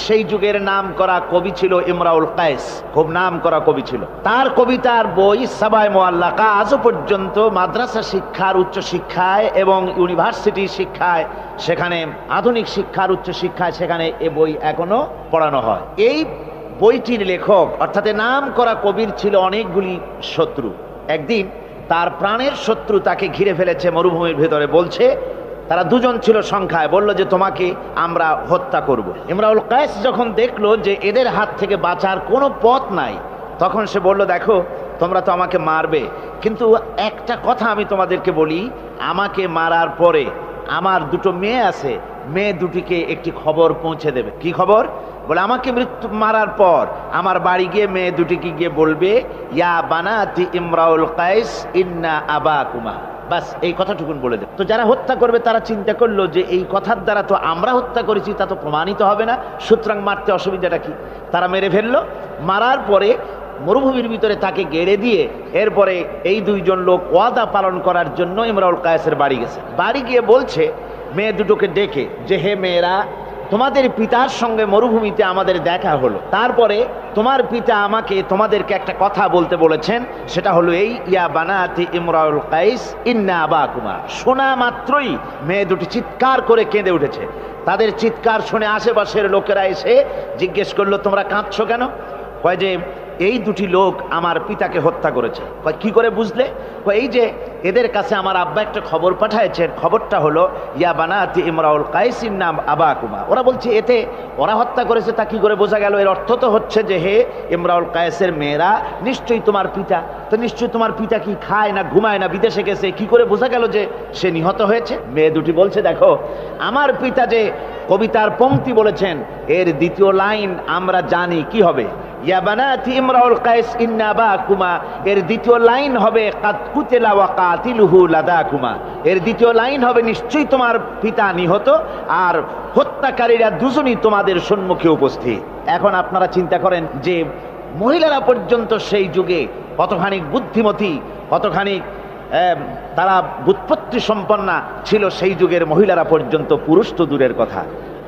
সেই যুগের নাম করা কবি ছিল ইমরাউল কায়েস, খুব নাম করা কবি ছিল। তার কবিতার বই সাবায়ে মুআল্লাকা আজও পর্যন্ত মাদ্রাসা শিক্ষার, উচ্চ শিক্ষায় এবং ইউনিভার্সিটি শিক্ষায়, সেখানে আধুনিক শিক্ষার উচ্চ শিক্ষায় সেখানে এ বই এখনো পড়ানো হয়। এই বইটির লেখক অর্থাৎ নাম করা কবির ছিল অনেকগুলি শত্রু। একদিন তার প্রাণের শত্রু তাকে ঘিরে ফেলেছে মরুভূমির ভেতরে, বলছে, তারা দুজন ছিল সংখ্যায়, বলল যে তোমাকে আমরা হত্যা করব। ইমরাউল কায়েস যখন দেখলো যে এদের হাত থেকে বাঁচার কোনো পথ নাই, তখন সে বলল, দেখো তোমরা তো আমাকে মারবে, কিন্তু একটা কথা আমি তোমাদেরকে বলি, আমাকে মারার পরে আমার দুটো মেয়ে আছে, মেয়ে দুটিকে একটি খবর পৌঁছে দেবে। কি খবর? বলে আমাকে মারার পর আমার বাড়ি গিয়ে মেয়ে দুটিকে গিয়ে বলবে, ইয়া বানাতি ইমরাউল কায়েস ইন্না আবাকুমা। বাস এই কথাটুকুন বলে দেবে। তো যারা হত্যা করবে তারা চিন্তা করলো যে এই কথার দ্বারা তো আমরা হত্যা করেছি, তা তো প্রমাণিত হবে না, সুতরাং মারতে অসুবিধাটা কি। তারা মেরে ফেললো। মারার পরে মরুভূমির ভিতরে তাকে গেড়ে দিয়ে এরপরে এই দুইজন লোক ওয়াদা পালন করার জন্য ইমরাউল কায়েসের বাড়ি গেছে। বাড়ি গিয়ে বলছে মেয়ে দুটোকে ডেকে যে, হে মেয়েরা, তোমাদের পিতার সঙ্গে মরুভূমিতে আমাদের দেখা হলো, তারপরে তোমার পিতা আমাকে তোমাদেরকে একটা কথা বলতে বলেছেন, সেটা হলো এই, ইয়া বানাতি ইমরাউল কায়েস ইন্না আবাকুমা। শোনা মাত্রই মেয়ে দুটি চিৎকার করে কেঁদে উঠেছে। তাদের চিৎকার শুনে আশেপাশের লোকেরা এসে জিজ্ঞেস করলো, তোমরা কাঁদছো কেন? কয় যে এই দুটি লোক আমার পিতাকে হত্যা করেছে। কয় কি করে বুঝলে? কয় এই যে এদের কাছে আমার আব্বা একটা খবর পাঠাইছেন, খবরটা হলো ইয়া বানাতি ইমরাউল কায়েসিন নাম আবাকুমা। ওরা বলছে এতে ওরা হত্যা করেছে, তা কি করে বোঝা গেল? এর অর্থ তো হচ্ছে যে হে ইমরাউল কায়েসের মেয়েরা, নিশ্চয়ই তোমার পিতা, তো নিশ্চয়ই তোমার পিতা কি খায় না ঘুমায় না বিদেশে গেছে, কি করে বোঝা গেল যে সে নিহত হয়েছে? মেয়ে দুটি বলছে, দেখো আমার পিতা যে কবিতার পংক্তি বলেছেন এর দ্বিতীয় লাইন আমরা জানি কি হবে, ইয়া বানাতি ইমরাউল কায়েস ইন্না আবাকুমা, এর দ্বিতীয় লাইন হবে কাদ কুতিলা ওয়া কাতিলুহু লাদাকুমা। এর দ্বিতীয় লাইন হবে নিশ্চয়ই তোমার পিতা নিহত আর হত্যাকারীরা দুজনই তোমাদের সম্মুখে উপস্থিত। এখন আপনারা চিন্তা করেন যে মহিলারা পর্যন্ত সেই যুগে কতখানি বুদ্ধিমতী, কতখানি তারা বুৎপত্তি সম্পন্না ছিল সেই যুগের মহিলারা পর্যন্ত, পুরুষ তো দূরের কথা।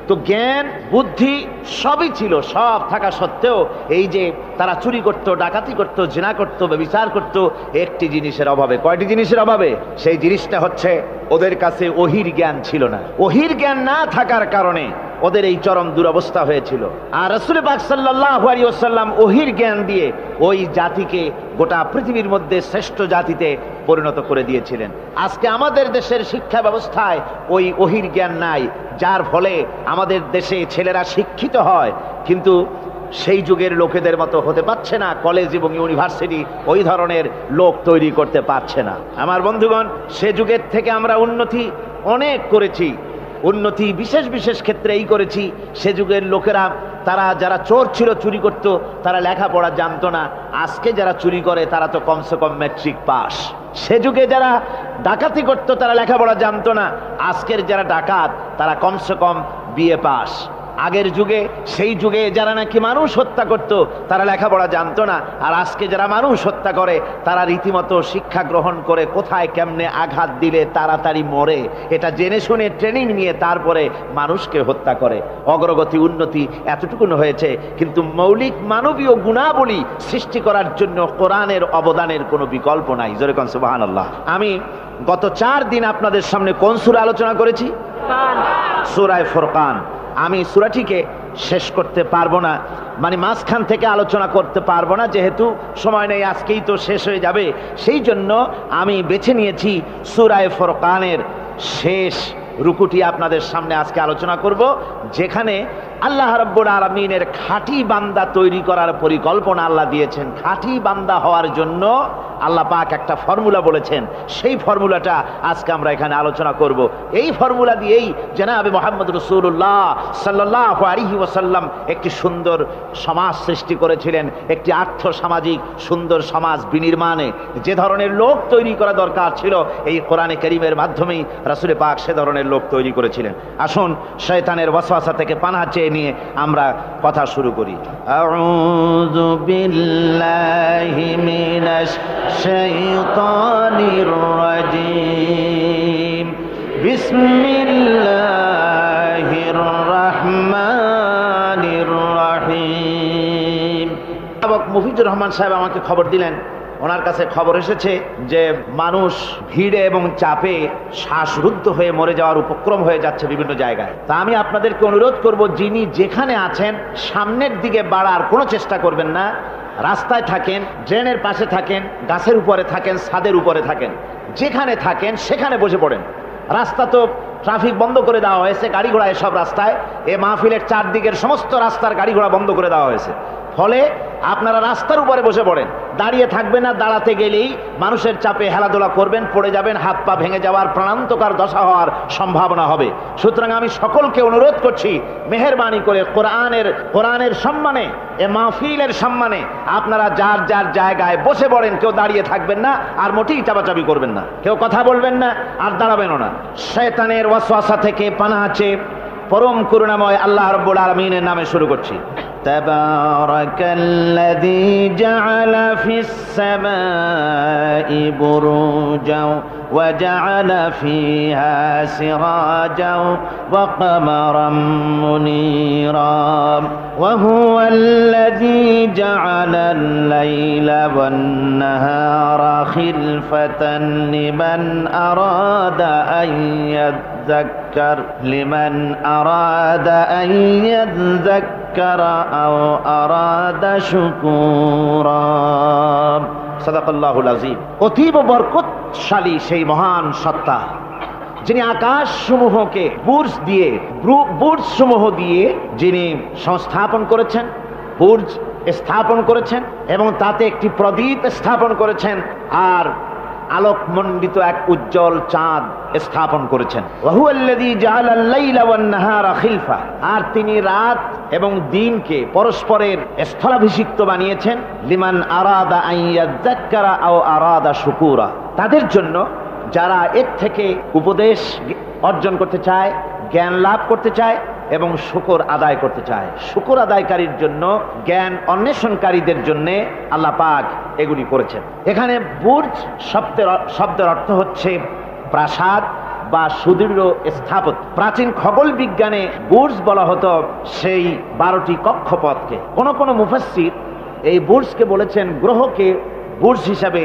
তো জ্ঞান বুদ্ধি সবই ছিল, সব থাকা সত্ত্বেও এই যে তারা চুরি করত, ডাকাতি করত, জিনা করত, ব্যভিচার করত একটি জিনিসের অভাবে। কয়টি জিনিসের অভাবে? সেই জিনিসটা হচ্ছে ওদের কাছে ওহির জ্ঞান ছিল না। ওহির জ্ঞান না থাকার কারণে ওদের এই চরম দুরবস্থা হয়েছিল। আর রাসূল পাক সাল্লাল্লাহু আলাইহি ওয়াসাল্লাম ওহির জ্ঞান দিয়ে ওই জাতিকে গোটা পৃথিবীর মধ্যে শ্রেষ্ঠ জাতিতে পরিণত করে দিয়েছিলেন। আজকে আমাদের দেশের শিক্ষা ব্যবস্থায় ওই ওহির জ্ঞান নাই, যার ফলে আমাদের দেশে ছেলেরা শিক্ষিত হয় কিন্তু সেই যুগের লোকেদের মতো হতে পারছে না, কলেজ এবং ইউনিভার্সিটি ওই ধরনের লোক তৈরি করতে পারছে না। আমার বন্ধুগণ, সে যুগের থেকে আমরা উন্নতি অনেক করেছি, উন্নতি বিশেষ বিশেষ ক্ষেত্রে এই করেছি। সে যুগের লোকেরা, তারা যারা চোর ছিল, চুরি করত, তারা লেখাপড়া জানতো না। আজকে যারা চুরি করে তারা তো কমসে কম ম্যাট্রিক পাস। সে যুগে যারা ডাকাতি করত তারা লেখাপড়া জানতো না, আজকের যারা ডাকাত তারা কমসে কম বিএ পাস। আগের যুগে, সেই যুগে যারা নাকি মানুষ হত্যা করত তারা লেখাপড়া জানতো না, আর আজকে যারা মানুষ হত্যা করে তারা রীতিমতো শিক্ষা গ্রহণ করে কোথায় কেমনে আঘাত দিলে তাড়াতাড়ি মরে এটা জেনে শুনে ট্রেনিং নিয়ে তারপরে মানুষকে হত্যা করে। অগ্রগতি উন্নতি এতটুকুন হয়েছে, কিন্তু মৌলিক মানবীয় গুণাবলী সৃষ্টি করার জন্য কোরআনের অবদানের কোনো বিকল্প নাই। জোরে কোন সুবহানাল্লাহ। আমি গত 4 দিন আপনাদের সামনে কোন সূরা আলোচনা করেছি? সূরা ফুরকান। আমি সূরাটিকে শেষ করতে পারবো না, মানে মাঝখান থেকে আলোচনা করতে পারবো না, যেহেতু সময় নেই, আজকেই তো শেষ হয়ে যাবে। সেই জন্য আমি বেছে নিয়েছি সূরা ফুরকানের শেষ রুকুটি আপনাদের সামনে আজকে আলোচনা করব, যেখানে আল্লাহ রাব্বুল আলামিনের খাঁটি বান্দা তৈরি করার পরিকল্পনা আল্লাহ দিয়েছেন। খাঁটি বান্দা হওয়ার জন্য আল্লাহ পাক একটা ফর্মুলা বলেছেন, সেই ফর্মুলাটা আজকে আমরা এখানে আলোচনা করব। এই ফর্মুলা দিয়েই জনাবে মুহাম্মদ রাসূলুল্লাহ সাল্লাল্লাহু আলাইহি ওয়াসাল্লাম একটি সুন্দর সমাজ সৃষ্টি করেছিলেন। একটি আর্থসামাজিক সুন্দর সমাজ বিনির্মাণে যে ধরনের লোক তৈরি করা দরকার ছিল, এই কোরআনে কারীমের মাধ্যমেই রাসূল পাক সে ধরনের লোক তৈরি করেছিলেন। আসুন শয়তানের ওয়াসওয়াসা থেকে পানাহ চেয়ে নিয়ে আমরা কথা শুরু করি। আউযু বিল্লাহি মিনাশ শাইতানির রাজীম। বিসমিল্লাহির রাহমানির রাহিম। মুফিজুর রহমান সাহেব আমাকে খবর দিলেন, ওনার কাছে খবর এসেছে যে মানুষ ভিড়ে এবং চাপে শ্বাসরুদ্ধ হয়ে মরে যাওয়ার উপক্রম হয়ে যাচ্ছে বিভিন্ন জায়গায়। তা আমি আপনাদেরকে অনুরোধ করব, যিনি যেখানে আছেন সামনের দিকে বাড়ার কোনো চেষ্টা করবেন না। রাস্তায় থাকেন, ড্রেনের পাশে থাকেন, গাছের উপরে থাকেন, ছাদের উপরে থাকেন, যেখানে থাকেন সেখানে বসে পড়েন। রাস্তা তো ট্রাফিক বন্ধ করে দেওয়া হয়েছে, গাড়ি ঘোড়া এসব রাস্তায়, এ মাহফিলের চারদিকের সমস্ত রাস্তার গাড়ি ঘোড়া বন্ধ করে দেওয়া হয়েছে। ফলে আপনারা রাস্তার উপরে বসে পড়েন, দাঁড়িয়ে থাকবেন না। দাঁড়াতে গেলেই মানুষের চাপে হেলাদোলা করবেন, পড়ে যাবেন, হাত পা ভেঙে যাওয়ার প্রাণান্তকার দশা হওয়ার সম্ভাবনা হবে। সুতরাং আমি সকলকে অনুরোধ করছি, মেহেরবানি করে কোরআনের সম্মানে, এ মাহফিলের সম্মানে আপনারা যার যার জায়গায় বসে পড়েন। কেউ দাঁড়িয়ে থাকবেন না, আর মোটেই চাপাচাপি করবেন না, কেউ কথা বলবেন না, আর দাঁড়াবেনও না। শয়তানের ওয়াসওয়াসা থেকে পানাহ চেয়ে পরম করুণাময় আল্লাহ রাব্বুল আলামিনের নামে শুরু করছি। তাবারাকাল্লাযী জাআলা ফিস সামাই বুরুজাও ওয়া জাআলা ফিহা সিরাজাও ওয়া কামারাম মুনীরা ওয়া হুয়াল্লাযী জাআলাল লাইলা ওয়ান নাহারা খিলফাতান লিমান আরাদা আন يذكر لمن أراد أن يذكر أو أراد شكورا صدق الله العظيم। অতীব বরকতশালী সেই মহান সত্তা, যিনি আকাশ সমূহকে বুর্জ সমূহ দিয়ে যিনি সংস্থাপন করেছেন, বুর্জ স্থাপন করেছেন এবং তাতে একটি প্রদীপ স্থাপন করেছেন, আর আলোকমণ্ডিত এক উজ্জ্বল চাঁদ স্থাপন করেছেন। ওয়াহুয়াল্লাযী জাআলাল লাইলা ওয়ান নাহারা খিলফা, আর তিনি রাত এবং দিনকে পরস্পরের স্থলাভিষিক্ত বানিয়েছেন। লিমান আরাদা আন ইয়াযাক্কারা আও আরাদা শুকুরা, তাদের জন্য যারা এর থেকে উপদেশ অর্জন করতে চায়, জ্ঞান লাভ করতে চায় এবং শুকর আদায় করতে চায়। শুকর আদায়কারীর জন্য, জ্ঞান অন্বেষণকারীদের জন্য আল্লাহ পাক এগুলি করেছেন। এখানে বুর্জ শব্দের অর্থ হচ্ছে প্রাসাদ বা সুদৃঢ় স্থাপত্য। প্রাচীন খগোল বিজ্ঞানে বুর্জ বলা হতো সেই 12টি কক্ষপথকে। কোন মুফাসসির এই বুর্জকে বলেছেন গ্রহকে বুর্জ হিসাবে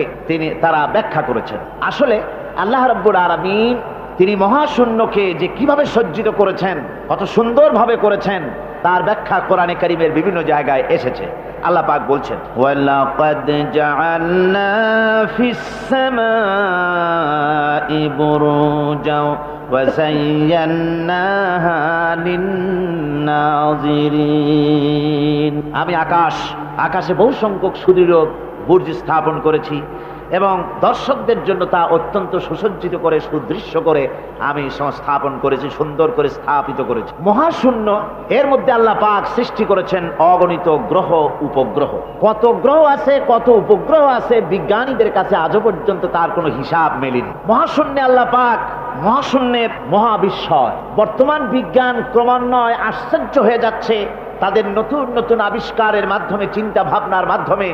তারা ব্যাখ্যা করেছেন। আসলে আল্লাহ রাব্বুল আলামিন তিনি মহাশূন্যকে যে কিভাবে সজ্জিত করেছেন, কত সুন্দরভাবে করেছেন, তার ব্যাখ্যা কোরআনে কারীমের বিভিন্ন জায়গায় এসেছে। আল্লাহ পাক বলছেন, ওয়ালাকাদ জাআলনা ফিস সামাই বুরুজাও ওয়া যায়্যানাহা লিন-নাযিরিন। আমি আকাশে বহু সংখ্যক সুদৃঢ় বুর্জ স্থাপন করেছি এবং দর্শকদের জন্য তা অত্যন্ত সুসজ্জিত করে, সুদৃশ্য করে আমি সংস্থাপন করেছি, সুন্দর করে স্থাপিত করেছি। মহাশূন্য, এর মধ্যে আল্লাহ পাক সৃষ্টি করেছেন অগণিত গ্রহ উপগ্রহ। কত গ্রহ আছে, কত উপগ্রহ আছে, বিজ্ঞানীদের কাছে আজও পর্যন্ত তার কোনো হিসাব মেলেনি। মহাশূন্যে আল্লাহ পাক, মহাশূন্যের মহাবিস্ময়। বর্তমান বিজ্ঞান ক্রমান্বয়ে আশ্চর্য হয়ে যাচ্ছে তাদের নতুন নতুন আবিষ্কারের মাধ্যমে, চিন্তা ভাবনার মাধ্যমে,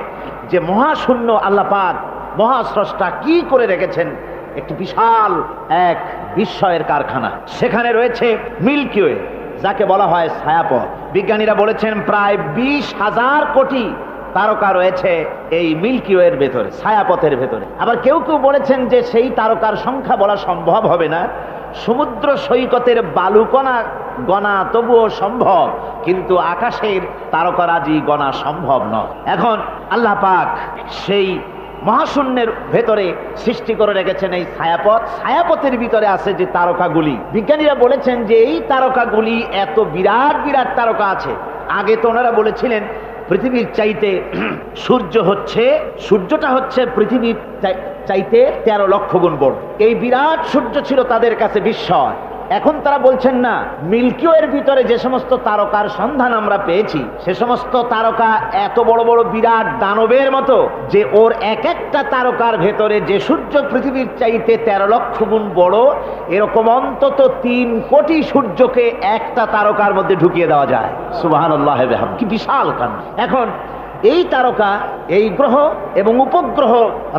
যে মহাশূন্য আল্লাহ পাক মহাস্রষ্টা কি করে রেখেছেন একটি বিশাল এক বিস্ময়ের কারখানা। সেখানে রয়েছে মিল্কি ওয়ে, যাকে বলা হয় ছায়াপথ। বিজ্ঞানীরা বলেছেন প্রায় 20,000 কোটি তারকা রয়েছে এই মিল্কি ওয়ের ভেতরে, ছায়াপথের ভেতরে। আবার কেউ কেউ বলেছেন যে সেই তারকার সংখ্যা বলা সম্ভব হবে না, সমুদ্র সৈকতের বালুকণা গণা তবুও সম্ভব, কিন্তু আকাশের তারকারাজি গণা সম্ভব নয়। এখন আল্লাহ পাক সেই মহাশূন্যের ভেতরে সৃষ্টি করে রেখেছেন এই ছায়াপথ। ছায়াপথের ভিতরে আছে যে তারকাগুলি, বিজ্ঞানীরা বলেছেন যে এই তারকাগুলি এত বিরাট বিরাট তারকা আছে। আগে তো ওনারা বলেছিলেন পৃথিবীর চাইতে সূর্যটা হচ্ছে পৃথিবীর চাইতে 13 লক্ষ গুণ বড়। এই বিরাট সূর্য ছিল তাদের কাছে বিস্ময়। এখন তারা বলছেন না, মিল্কি ওয়ের ভিতরে যে সমস্ত তারকার সন্ধান আমরা পেয়েছি, সে সমস্ত তারকা এত বড় বড় বিরাট দানবের মতো, যে ওর এক একটা তারকার ভেতরে যে সূর্য পৃথিবীর চাইতে 13 লক্ষ গুণ বড়, এরকম অন্তত 3 কোটি সূর্যকে একটা তারকার মধ্যে ঢুকিয়ে দেওয়া যায়। সুবহানাল্লাহ, কি বিশাল কাণ্ড। এখন এই তারকা, এই গ্রহ এবং উপগ্রহ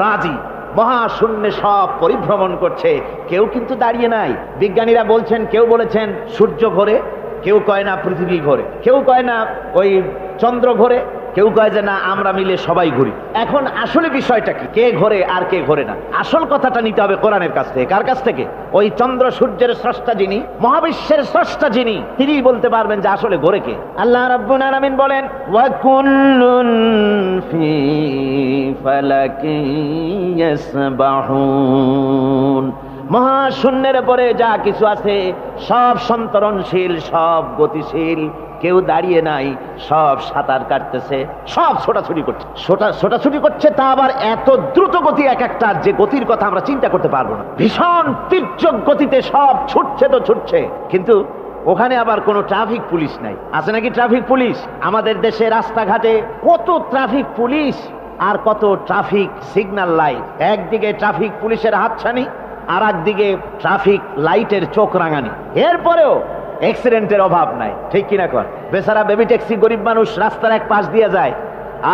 রাজি মহাশূন্যে সব পরিভ্রমণ করছে, কেউ কিন্তু দাঁড়িয়ে নাই। বিজ্ঞানীরা বলছেন, কেউ বলেছেন সূর্য ঘোরে, কেউ কয় না পৃথিবী ঘোরে, কেউ কয় না ওই চন্দ্র ঘোরে, কেউ কয় যে না আমরা মিলে সবাই ঘুরি। এখন আসলে বিষয়টা কি, কে ঘোরে আর কে ঘোরে না? আসল কথাটা নিতে হবে কোরআনের কাছ থেকে। কার কাছ থেকে? ওই চন্দ্র সূর্যের স্রষ্টা যিনি, মহাবিশ্বের স্রষ্টা যিনি, তিনিই বলতে পারবেন যে আসলে ঘোরে কে। আল্লাহ রাব্বুল আলামিন বলেন, ওয়া কুল্লুন ফি ফালাকিন ইয়াসবাহুন। মহাশূন্যের পরে যা কিছু আছে সব সন্তরণশীল, সব গতিশীল, কেউ দাঁড়িয়ে নাই, সব সাঁতার কাটতেছে, সব ছোটাছুটি করছে। ছোটাছুটি করছে, তা আবার এত দ্রুত গতি, এক একটা যে গতির কথা আমরা চিন্তা করতে পারবো না। ভীষণ তীর্যক গতিতে সব ছুটছে তো ছুটছে, কিন্তু ওখানে আবার কোনো ট্রাফিক পুলিশ নাই। আছে নাকি ট্রাফিক পুলিশ? আমাদের দেশে রাস্তাঘাটে কত ট্রাফিক পুলিশ আর কত ট্রাফিক সিগন্যাল লাইট। একদিকে ট্রাফিক পুলিশের হাতছানি, আর একদিকে ট্রাফিক লাইটের চোখ রাঙানি। এরপরেও অ্যাক্সিডেন্টের অভাব নাই, ঠিক কিনা কর? বেচারা বেবি ট্যাক্সি, গরিব মানুষ, রাস্তার এক পাশ দিয়ে যায়,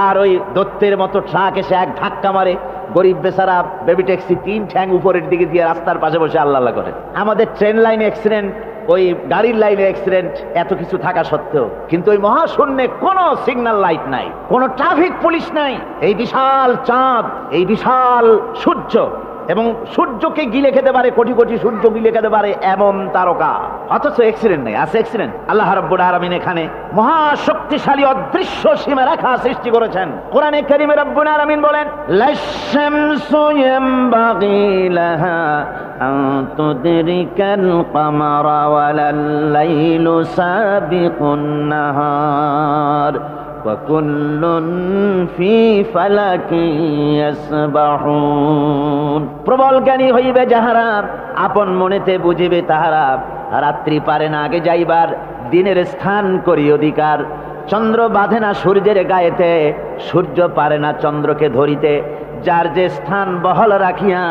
আর ওই দত্তের মতো ট্রাক এসে এক ধাক্কা মারে, গরিব বেচারা বেবি ট্যাক্সি 3 ঠ্যাং উপরের দিকে দিয়ে রাস্তার পাশে বসে আল্লাহ আল্লাহ করে। আমাদের ট্রেন লাইনে অ্যাক্সিডেন্ট, ওই গাড়ির লাইনে অ্যাক্সিডেন্ট, এত কিছু থাকা সত্ত্বেও কিন্তু ওই মহাশূন্যে কোনো সিগন্যাল লাইট নাই, কোনো ট্রাফিক পুলিশ নাই। এই বিশাল চাঁদ, এই বিশাল সূর্য, এবং সূর্যকে গিলে খেতে পারে, কোটি কোটি সূর্য গিলে খেতে পারে এমন তারকা, অথচ অ্যাক্সিডেন্ট নেই। আছে অ্যাক্সিডেন্ট? আল্লাহ রাব্বুল আলামিন এখানে মহাশক্তিশালী অদৃশ্য সীমারেখা সৃষ্টি করেছেন। কোরআনে কারীমে রাব্বুল আলামিন বলেন, লাশ-শামসু ইয়ামবাগি লাহা আন তুদরিকাল কামারা ওয়ালাল লাইলু সাবিকুন নাহার ওয়া কুল্লুন ফি ফালাকিন ইয়াসবাহুন। প্রবল জ্ঞানী হইবে যাহারা, আপন মনেতে বুঝিবে তাহারা, রাত্রি পারে না আগে যাইবার, দিনের স্থান করি অধিকার। চন্দ্র বাঁধে না সূর্যের গায়েতে, সূর্য পারে না চন্দ্রকে ধরিতে। যার যে স্থান বহল রাখিয়া,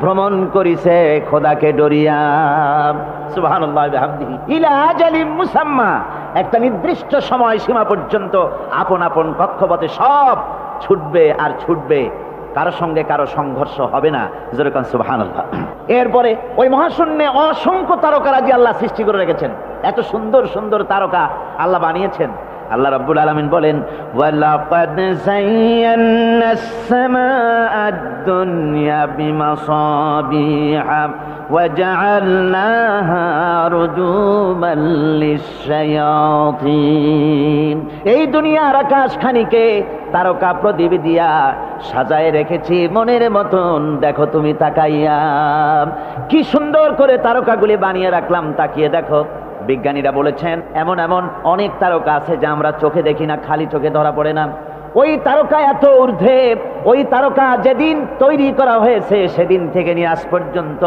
ভ্রমণ করিছে খোদাকে ডরিয়া। সুবহানাল্লাহি ওয়া বিহামদিহি ইলা আজালিম মুসাম্মা। একটা নির্দিষ্ট সময় সীমা পর্যন্ত আপন আপন কক্ষপথে সব ছুটবে আর ছুটবে, কারো সঙ্গে কারো সংঘর্ষ হবে না। যেরকম সুবহানাল্লাহ। এরপরে ওই মহাশূন্যে অসংখ্য তারকারাজি আল্লাহ সৃষ্টি করে রেখেছেন। এত সুন্দর সুন্দর তারকা আল্লাহ বানিয়েছেন। আল্লাহ রাব্বুল আলামিন বলেন, ওয়ালাকাদ যায়্যানাস সামাআদ দুনিয়া বিমাসাবিহা ওয়া জাআলনাহা রুজুমান লিশ-শায়াতিন। এই দুনিয়ার আকাশখানিকে তারকা প্রদীপ দিয়া সাজায় রেখেছি মনের মতন, দেখো তুমি তাকাইয়া। কি সুন্দর করে তারকাগুলি বানিয়ে রাখলাম, তাকিয়ে দেখো। বিজ্ঞানীরা বলেছেন এমন এমন অনেক তারকা আছে যা আমরা চোখে দেখি না, খালি চোখে ধরা পড়ে না। ওই তারকা এত ঊর্ধ্বে, ওই তারকা যেদিন তৈরি করা হয়েছে সেদিন থেকে নিয়ে আজ পর্যন্ত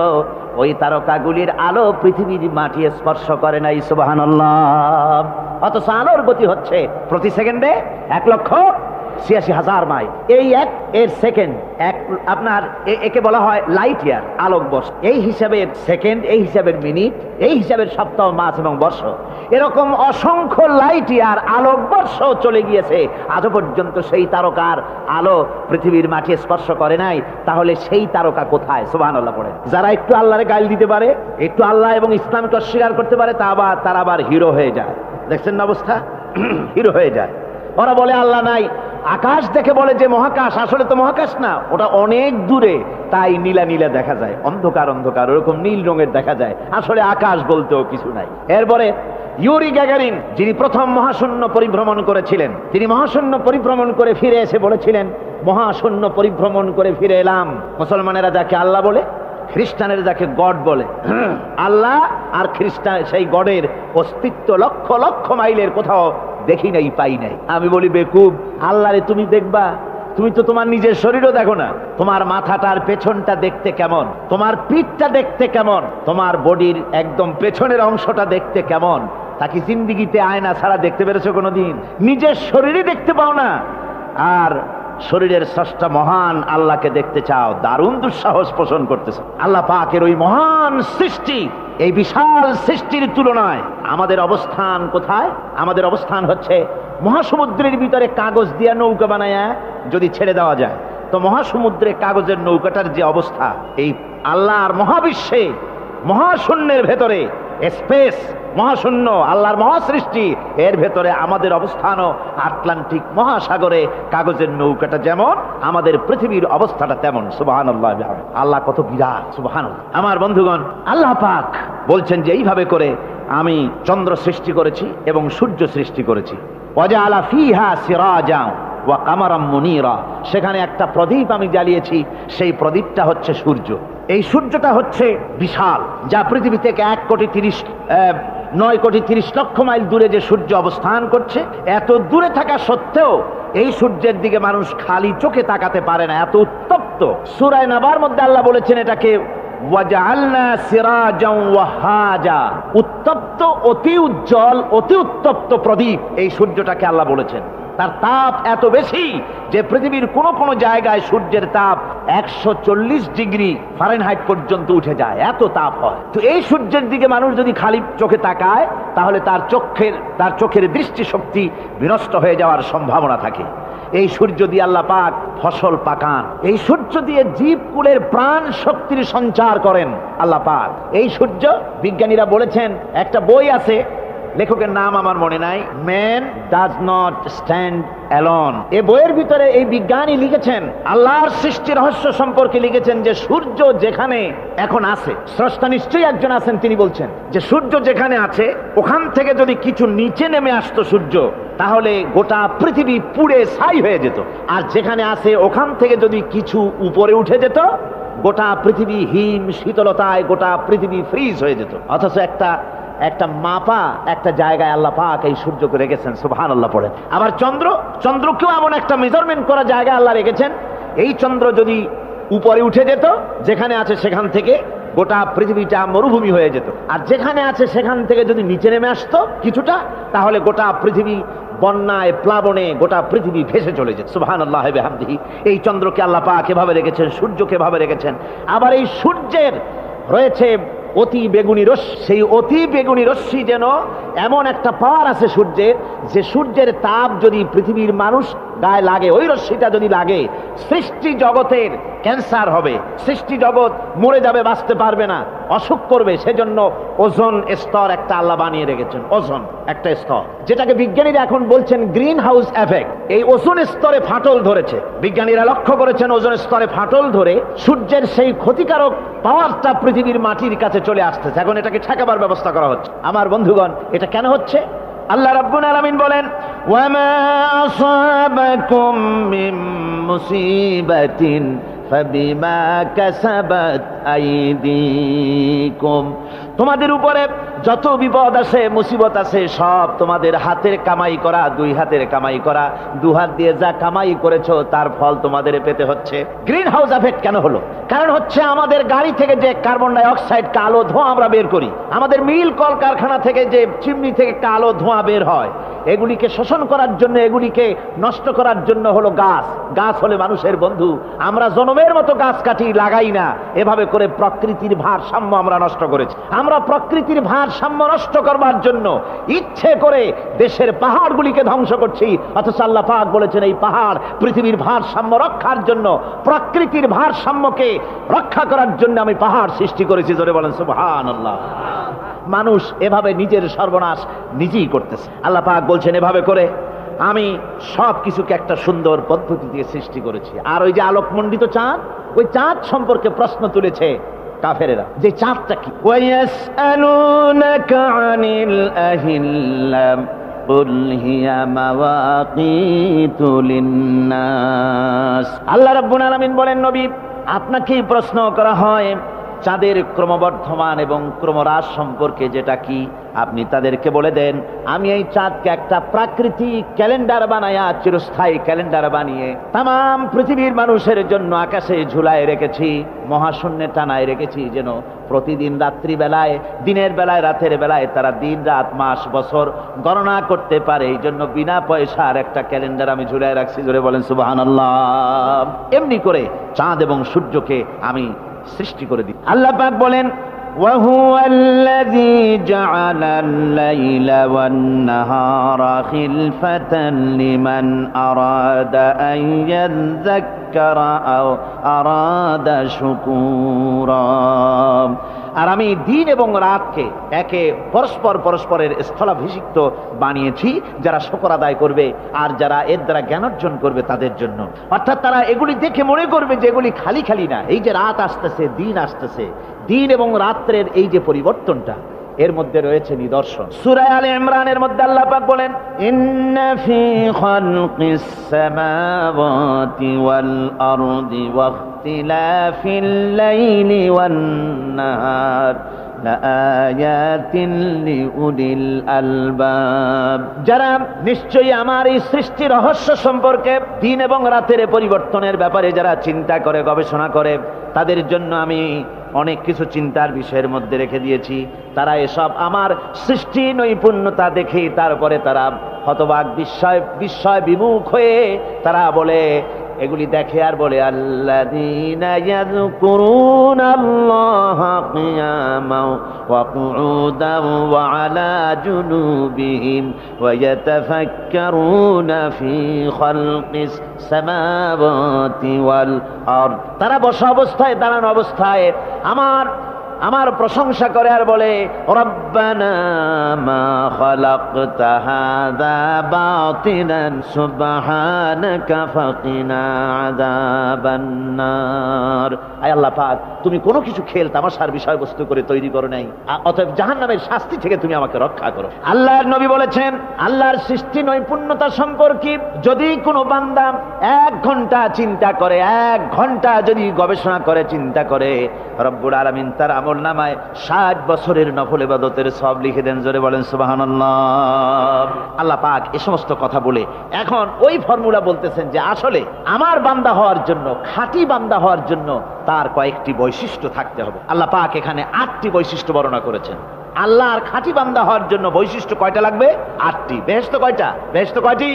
ওই তারকাগুলির আলো পৃথিবীর মাটি স্পর্শ করে নাই। সুবহানাল্লাহ। অথচ আলোর গতি হচ্ছে প্রতি সেকেন্ডে 1,86,000 মাইল। এই এর সেকেন্ড এক, আপনার একে বলা হয় লাইট ইয়ার, আলোক বর্ষ। এই হিসাবের সেকেন্ড, এই হিসাবের মিনিট, এই হিসাবের সপ্তাহ, মাস এবং বর্ষ, এরকম অসংখ্য লাইট ইয়ার, আলোক বর্ষ চলে গিয়েছে, আজও পর্যন্ত সেই তারকার আলো পৃথিবীর মাটি স্পর্শ করে নাই। তাহলে সেই তারকা কোথায়? সুবহানাল্লাহ পড়ে। যারা একটু আল্লাহরে গাইল দিতে পারে, একটু আল্লাহ এবং ইসলামকে অস্বীকার করতে পারে, তারা আবার হিরো হয়ে যায়। দেখছেন না অবস্থা? হিরো হয়ে যায়। ওরা বলে আল্লাহ নাই, আকাশ দেখে বলে যে মহাকাশ, আসলে তো মহাকাশ না, ওটা অনেক দূরে, তাই নীলা নীলা দেখা যায়, অন্ধকার অন্ধকার, ওরকম নীল রঙের দেখা যায়, আসলে আকাশ বলতেও কিছু নাই। এরপরে ইউরি গ্যাগারিন, যিনি প্রথম মহাশূন্য পরিভ্রমণ করেছিলেন, তিনি মহাশূন্য পরিভ্রমণ করে ফিরে এসে বলেছিলেন মহাশূন্য পরিভ্রমণ করে ফিরে এলাম। মুসলমানেরা যাকে আল্লাহ বলে, খ্রিস্টানেরা যাকে গড বলে, আল্লাহ আর খ্রিস্টান সেই গডের অস্তিত্ব লক্ষ লক্ষ মাইলের কোথাও দেখি নাই, পাই নাই। আমি বলি বেকুব, আল্লাহরে তুমি দেখবা? তুমি তো তোমার নিজের শরীরও দেখো না। তোমার মাথাটার পেছনটা দেখতে কেমন, তোমার পিঠটা দেখতে কেমন, তোমার বডির একদম পেছনের অংশটা দেখতে কেমন, তা কি জিন্দিগিতে আয়না ছাড়া দেখতে পেরেছো কোনোদিন? নিজের শরীরই দেখতে পাও না, আর শরীরের স্রষ্টা মহান আল্লাহকে দেখতে চাও, দারুণ দুঃসাহস পোষণ করতেছে। আল্লাহ পাকের ওই মহান সৃষ্টি, এই বিশাল সৃষ্টির তুলনায় আমাদের অবস্থান কোথায়? আমাদের অবস্থান হচ্ছে মহাসমুদ্রের ভিতরে কাগজ দিয়ে নৌকা বানায়া যদি ছেড়ে দেওয়া যায়, তো মহাসমুদ্রে কাগজের নৌকাটার যে অবস্থা, এই আল্লাহর মহাবিশ্বে মহাশূন্যের ভেতরে স্পেস, মহাশূন্য আল্লাহর মহাসৃষ্টি, এর ভেতরে আমাদের অবস্থানও আটলান্টিক মহাসাগরে কাগজের নৌকাটা যেমন, আমাদের পৃথিবীর অবস্থাটা তেমন। সুবহানাল্লাহ, আল্লাহ কত বিরাট! সুবহানাল্লাহ। আমার বন্ধুগণ, আল্লাহ পাক বলছেন যে এইভাবে করে আমি চন্দ্র সৃষ্টি করেছি এবং সূর্য সৃষ্টি করেছি। ওয়াজআলা ফিহা সিরাজা ওয়া কামারাম মুনীরা, সেখানে একটা প্রদীপ আমি জ্বালিয়েছি, সেই প্রদীপটা হচ্ছে সূর্য। এই সূর্যটা হচ্ছে বিশাল, যা পৃথিবী থেকে 9,30,00,000 মাইল দূরে যে সূর্য অবস্থান করছে, এত দূরে থাকা সত্ত্বেও এই সূর্যের দিকে মানুষ খালি চোখে তাকাতে পারে না, এত উত্তপ্ত। সূরা নাবার মধ্যে আল্লাহ বলেছেন এটাকে ওয়াজআলনা সিরাজাও ওয়াহাজা, উত্তপ্ত, অতি উজ্জ্বল, অতি উত্তপ্ত প্রদীপ। এই সূর্যটাকে আল্লাহ বলেছেন তার তাপ এত বেশি যে পৃথিবীর কোন কোন জায়গায় সূর্যের তাপ 140 ডিগ্রি ফারেনহাইট পর্যন্ত উঠে যায়, এত তাপ হয়। তো এই সূর্যের দিকে মানুষ যদি খালি চোখে তাকায়, তাহলে তার চোখের দৃষ্টিশক্তি বিনষ্ট হয়ে যাওয়ার সম্ভাবনা থাকে। এই সূর্য দিয়ে আল্লাহ পাক ফসল পাকান, এই সূর্য দিয়ে জীবকুলের প্রাণ শক্তির সঞ্চার করেন আল্লাহ পাক। এই সূর্য, বিজ্ঞানীরা বলেছেন, একটা বই আছে, লেখকের নাম আমার মনে নাই, man does not stand alone. এই বইয়ের ভিতরে এই বিজ্ঞানী লিখেছেন, আল্লাহর সৃষ্টি রহস্য সম্পর্কে লিখেছেন যে সূর্য যেখানে এখন আছে, স্রষ্টা নিশ্চয়ই একজন আছেন, তিনি বলছেন যে সূর্য যেখানে আছে ওখান থেকে যদি কিছু নিচে নেমে আসতো সূর্য, তাহলে গোটা পৃথিবী পুড়ে ছাই হয়ে যেত। আর যেখানে আছে ওখান থেকে যদি কিছু উপরে উঠে যেত, গোটা পৃথিবী হিম শীতলতায় গোটা পৃথিবী ফ্রিজ হয়ে যেত। অথচ একটা মাপা একটা জায়গায় আল্লাহ পাক এই সূর্যকে রেখেছেন। সুবহানাল্লাহ পড়েন। আবার চন্দ্রকেও এমন একটা মেজারমেন্ট করা জায়গায় আল্লাহ রেখেছেন, এই চন্দ্র যদি উপরে উঠে যেত, যেখানে আছে সেখান থেকে গোটা পৃথিবীটা মরুভূমি হয়ে যেত। আর যেখানে আছে সেখান থেকে যদি নিচে নেমে আসতো কিছুটা, তাহলে গোটা পৃথিবী বন্যায় প্লাবনে গোটা পৃথিবী ভেসে চলে যেত। সুবহানাল্লাহি ওয়া বিহামদিহি। এই চন্দ্রকে আল্লাহ পাক এভাবে রেখেছেন, সূর্যকে এভাবে রেখেছেন। আবার এই সূর্যের রয়েছে অতি বেগুনি রশ্মি। সেই অতি বেগুনি রশ্মি যেন এমন একটা পাওয়ার আছে সূর্যের, যে সূর্যের তাপ যদি পৃথিবীর মানুষ গায়ে লাগে, ওই রশ্মিটা যদি লাগে, সৃষ্টি জগতের ক্যান্সার হবে, সৃষ্টি জগৎ মরে যাবে, বাঁচতে পারবে না, অসুখ করবে। সেজন্য ওজোন স্তর একটা আল্লাহ বানিয়ে রেখেছেন, ওজোন একটা স্তর, যেটাকে বিজ্ঞানীরা এখন বলছেন গ্রিন হাউস এফেক্ট। এই ওজোন স্তরে ফাটল ধরেছে, বিজ্ঞানীরা লক্ষ্য করেছেন ওজোন স্তরে ফাটল ধরে সূর্যের সেই ক্ষতিকারক পাওয়ারটা পৃথিবীর মাটির কাছে চলে আসতেছে। এখন এটাকে ঠেকাবার ব্যবস্থা করা হচ্ছে। আমার বন্ধুগণ, এটা কেন হচ্ছে? আল্লাহ রাব্বুল আলামিন বলেন, ওয়ামা আসাবাকুম মিন মুসিবাতিন ফাবিমা কাসাবাত আইদিকুম, তোমাদের উপরে যত বিপদ আসে, মুসিবত আসে, সব তোমাদের হাতের কামাই করা, দুই হাতের কামাই করা, দু হাত দিয়ে যা কামাই করেছো তার ফল তোমাদের পেতে হচ্ছে। গ্রিন হাউস এফেক্ট কেন হলো? কারণ হচ্ছে আমাদের গাড়ি থেকে যে কার্বন ডাই অক্সাইড, কালো ধোঁয়া আমরা বের করি, আমাদের মিল কলকারখানা থেকে যে চিমনি থেকে কালো ধোঁয়া বের হয়, এগুলিকে শোষণ করার জন্য, এগুলিকে নষ্ট করার জন্য হলো গাছ। গাছ হলে মানুষের বন্ধু। আমরা জনমের মতো গাছ কাটি, লাগাই না। এভাবে করে প্রকৃতির ভারসাম্য আমরা নষ্ট করেছি। আমরা প্রকৃতির ভারসাম্য নষ্ট করবার জন্য ইচ্ছে করে দেশের পাহাড়গুলিকে ধ্বংস করছি। অথচ আল্লাহ পাক বলেছেন, এই পাহাড় পৃথিবীর ভারসাম্য রক্ষার জন্য, প্রকৃতির ভারসাম্যকে রক্ষা করার জন্য আমি পাহাড় সৃষ্টি করেছি। জোরে বলেন সুবহানাল্লাহ। মানুষ এভাবে নিজের সর্বনাশ নিজেই করতেছে। আল্লাহ পাক বলছেন, এভাবে করে আমি সব কিছুকে একটা সুন্দর পদ্ধতি দিয়ে সৃষ্টি করেছি। আর ওই যে আলোকমণ্ডিত চাঁদ, ওই চাঁদ সম্পর্কে প্রশ্ন তুলেছে কাফেরেরা, যে চাঁদটা কি? ওয়ায়াসআলুনাকা আনিল আহিল্লাম কুল হিয়া মাওয়াকিতু লিন্নাস। আল্লাহ রাব্বুল আলামিন বলেন, নবী আপনাকেই প্রশ্ন করা হয় চাঁদের ক্রমবর্ধমান এবং ক্রমহ্রাস সম্পর্কে, যেটা কি আপনি তাদেরকে বলে দেন। আমি এই চাঁদকে একটা প্রাকৃতিক ক্যালেন্ডার বানায়া, চিরস্থায়ী ক্যালেন্ডার বানিয়ে তাম পৃথিবীর মানুষের জন্য আকাশে ঝুলায় রেখেছি, মহাশূন্যে টানায় রেখেছি, যেন প্রতিদিন রাত্রিবেলায়, দিনের বেলায়, রাতের বেলায় তারা দিন রাত মাস বছর গণনা করতে পারে। এই জন্য বিনা পয়সার একটা ক্যালেন্ডার আমি ঝুলায় রাখছি। জোরে বলেন সুবহানাল্লাহ। এমনি করে চাঁদ এবং সূর্যকে আমি সৃষ্টি করে দিই। আল্লাহ পাক বলেন, وهو الذي جعل الليل والنهار خلفة لمن أراد أن يذكر أو أراد شكورا। আর আমি দিন এবং রাতকে একে পরস্পরের স্থলাভিষিক্ত বানিয়েছি, যারা শুকর আদায় করবে আর যারা এর দ্বারা জ্ঞান অর্জন করবে তাদের জন্য। অর্থাৎ তারা এগুলি দেখে মনে করবে যে এগুলি খালি খালি না। এই যে রাত আসতেছে, দিন আসতেছে, দিন এবং রাত্রের এই যে পরিবর্তনটা, এর মধ্যে রয়েছে নিদর্শন। সূরা আলে ইমরানের মধ্যে আল্লাহ পাক বলেন, ইন্না ফি খালকিস সামাওয়াতি ওয়াল আরদি ওয়াখতিলাফিল লাইলি ওয়ান নাহার লাআয়াতিন লিউলিল আলবাব। যারা নিশ্চয়ই আমার এই সৃষ্টি রহস্য সম্পর্কে, দিন এবং রাতের পরিবর্তনের ব্যাপারে যারা চিন্তা করে, গবেষণা করে, তাদের জন্য আমি অনেক কিছু চিন্তার বিষয়ের মধ্যে রেখে দিয়েছি। তারা এসব আমার সৃষ্টি নৈপুণ্যতা দেখে তারপরে তারা হতবাক, বিস্ময় বিমুখ হয়ে তারা বলে, এগুলি দেখে আর বলে, আল্লাযীনা ইয়াযকুরুনাল্লাহা কিয়ামান ওয়া কুউদান ওয়া আলা জুনুবিহিম ওয়া ইয়াতাফাক্কারুনা ফি খালকিস সামাওয়াতি ওয়াল আরদ। তারা বসা অবস্থায়, দাঁড়ানো অবস্থায় আমার প্রশংসা করে আর বলে, রব্বানা মা খালাকতা হাযা বাতিলান সুবহানাকা ফাকিনা আযাবান নার। আয় আল্লাহ পাক, তুমি কোনো কিছু খেল তামাশার বিষয়বস্তু করে তৈরি করো নাই, অতএব জাহান্নামের শাস্তি থেকে তুমি আমাকে রক্ষা করো। আল্লাহর নবী বলেছেন, আল্লাহর সৃষ্টি নৈপুণ্যতা সম্পর্কে যদি কোনো বান্দা 1 ঘন্টা চিন্তা করে, 1 ঘন্টা যদি গবেষণা করে, চিন্তা করে, রব্বুল আলামিন তার আমলনামায় 60 বছরের নফল ইবাদতের সওয়াব লিখে দেন। জোরে বলেন সুবহানাল্লাহ। আল্লাহ পাক এই সমস্ত কথা বলে এখন ওই ফর্মুলা বলতেছেন যে আসলে আমার বান্দা হওয়ার জন্য, খাঁটি বান্দা হওয়ার জন্য তার কয়েকটি বৈশিষ্ট্য থাকতে হবে। আল্লাহ পাক এখানে 8টি বৈশিষ্ট্য বর্ণনা করেছেন। আল্লাহর খাঁটি বান্দা হওয়ার জন্য বৈশিষ্ট্য কয়টা লাগবে? 8টি। বেহেশত কয়টা? বেহেশত কয়টি?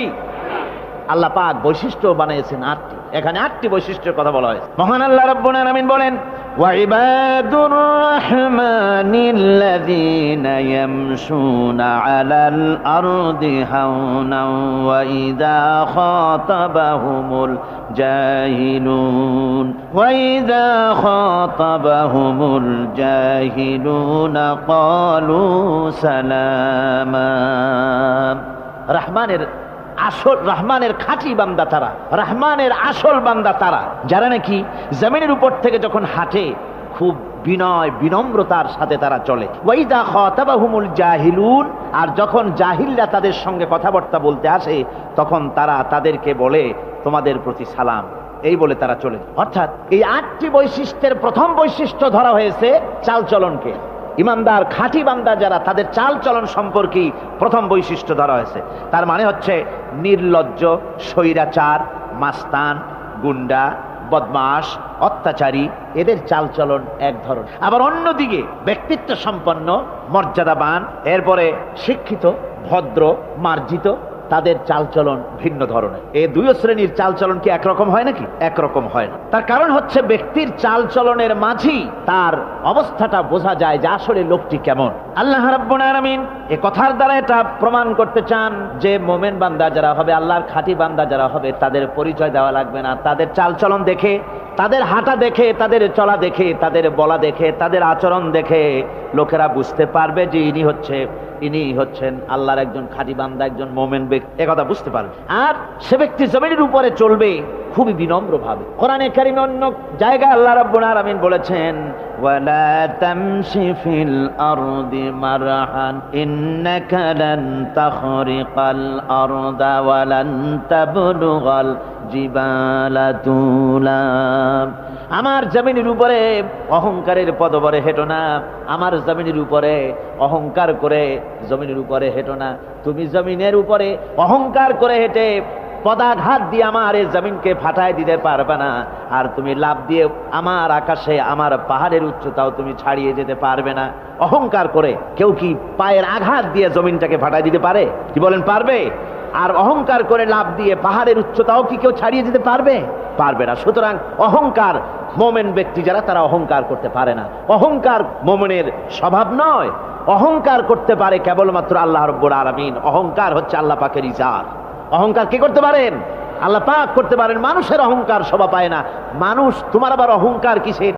আল্লাহ পাক বৈশিষ্ট্য বানিয়েছেন 8টি। এখানে 8টি বৈশিষ্ট্যের কথা বলা হয়েছে। মহান আল্লাহ রাব্বুল আলামিন বলেন, ওয়াইবাদুর রাহমানিল্লাযীনা ইয়ামশুনা আলাল আরদি হাওনান ওয়া ইযা খাতাবাহুমুল জাহিলুন ক্বালু সালামা। রহমানের খাঁটি বান্দা তারা, রহমানের আসল বান্দা তারা, যারা নাকি জমিনের উপর থেকে যখন হাঁটে খুব বিনয় বিনম্রতার সাথে তারা চলে। ওয়াইদা খাতাবাহুমুল জাহিলুন, আর যখন জাহিলরা তাদের সঙ্গে কথাবার্তা বলতে আসে তখন তারা তাদেরকে বলে, তোমাদের প্রতি সালাম, এই বলে তারা চলে। অর্থাৎ এই 8টি বৈশিষ্ট্যের প্রথম বৈশিষ্ট্য ধরা হয়েছে চালচলনকে। ইমানদার খাঁটি বান্দা যারা, তাদের চাল চলন সম্পর্কে প্রথম বৈশিষ্ট্য ধরা হয়েছে। তার মানে হচ্ছে নির্লজ্জ, স্বৈরাচার, মাস্তান, গুন্ডা, বদমাশ, অত্যাচারী, এদের চাল চলন এক ধরন। আবার অন্যদিকে ব্যক্তিত্ব সম্পন্ন, মর্যাদাবান, এরপরে শিক্ষিত, ভদ্র, মার্জিত, তাদের চালচলন ভিন্ন ধরনের। এই 2 শ্রেণীর চালচলন কি একরকম হয় নাকি? একরকম হয় না। তার কারণ হচ্ছে ব্যক্তির চালচলনের মাঝেই তার অবস্থাটা বোঝা যায় যে আসলে লোকটি কেমন। আল্লাহ রাব্বুল আলামিন এই কথার দ্বারা এটা প্রমাণ করতে চান যে মোমেন বান্দা যারা হবে, আল্লাহর খাঁটি বান্দা যারা হবে, তাদের পরিচয় দেওয়া লাগবে না। তাদের চালচলন দেখে, তাদের হাঁটা দেখে, তাদের চলা দেখে, তাদের বলা দেখে, তাদের আচরণ দেখে লোকেরা বুঝতে পারবে যে ইনি হচ্ছেন আল্লাহর একজন খাঁটি বান্দা, একজন মোমেন ব্যক্তি, একথা বুঝতে পারবে। আর সে ব্যক্তি জমিনের উপরে চলবে খুবই বিনম্র ভাবে। কোরআনে কারিমে অন্য জায়গায় আল্লাহ রাব্বুল আলামিন বলেছেন, ولا تمش في الأرض مرحا إنك لن تخرق الأرض ولن تبلغ الجبال طولا আমার জমিনের উপরে অহংকারের পদবরে হেঁটো না, আমার জমিনের উপরে অহংকার করে জমিনের উপরে হেঁটো না। তুমি জমিনের উপরে অহংকার করে হেঁটে পদাঘাত দিয়ে আমার এই জমিনকে ফাটায় দিতে পারবে না, আর তুমি লাভ দিয়ে আমার আকাশে আমার পাহাড়ের উচ্চতাও তুমি ছাড়িয়ে যেতে পারবে না। অহংকার করে কেউ কি পায়ের আঘাত দিয়ে জমিনটাকে ফাটায় দিতে পারে? কি বলেন, পারবে? আর অহংকার করে লাভ দিয়ে পাহাড়ের উচ্চতাও কি কেউ ছাড়িয়ে যেতে পারবে? পারবে না। সুতরাং অহংকার, মোমেন ব্যক্তি যারা, তারা অহংকার করতে পারে না। অহংকার মোমেনের স্বভাব নয়। অহংকার করতে পারে কেবলমাত্র আল্লাহ রাব্বুল আলামিন। অহংকার হচ্ছে আল্লাহ পাকের ইজার। অহংকার কে করতে পারেন? আল্লাহ পাক করতে পারেন। মানুষের অহংকার শোভা পায় না। মানুষ, তোমার আবার অহংকার কিসের?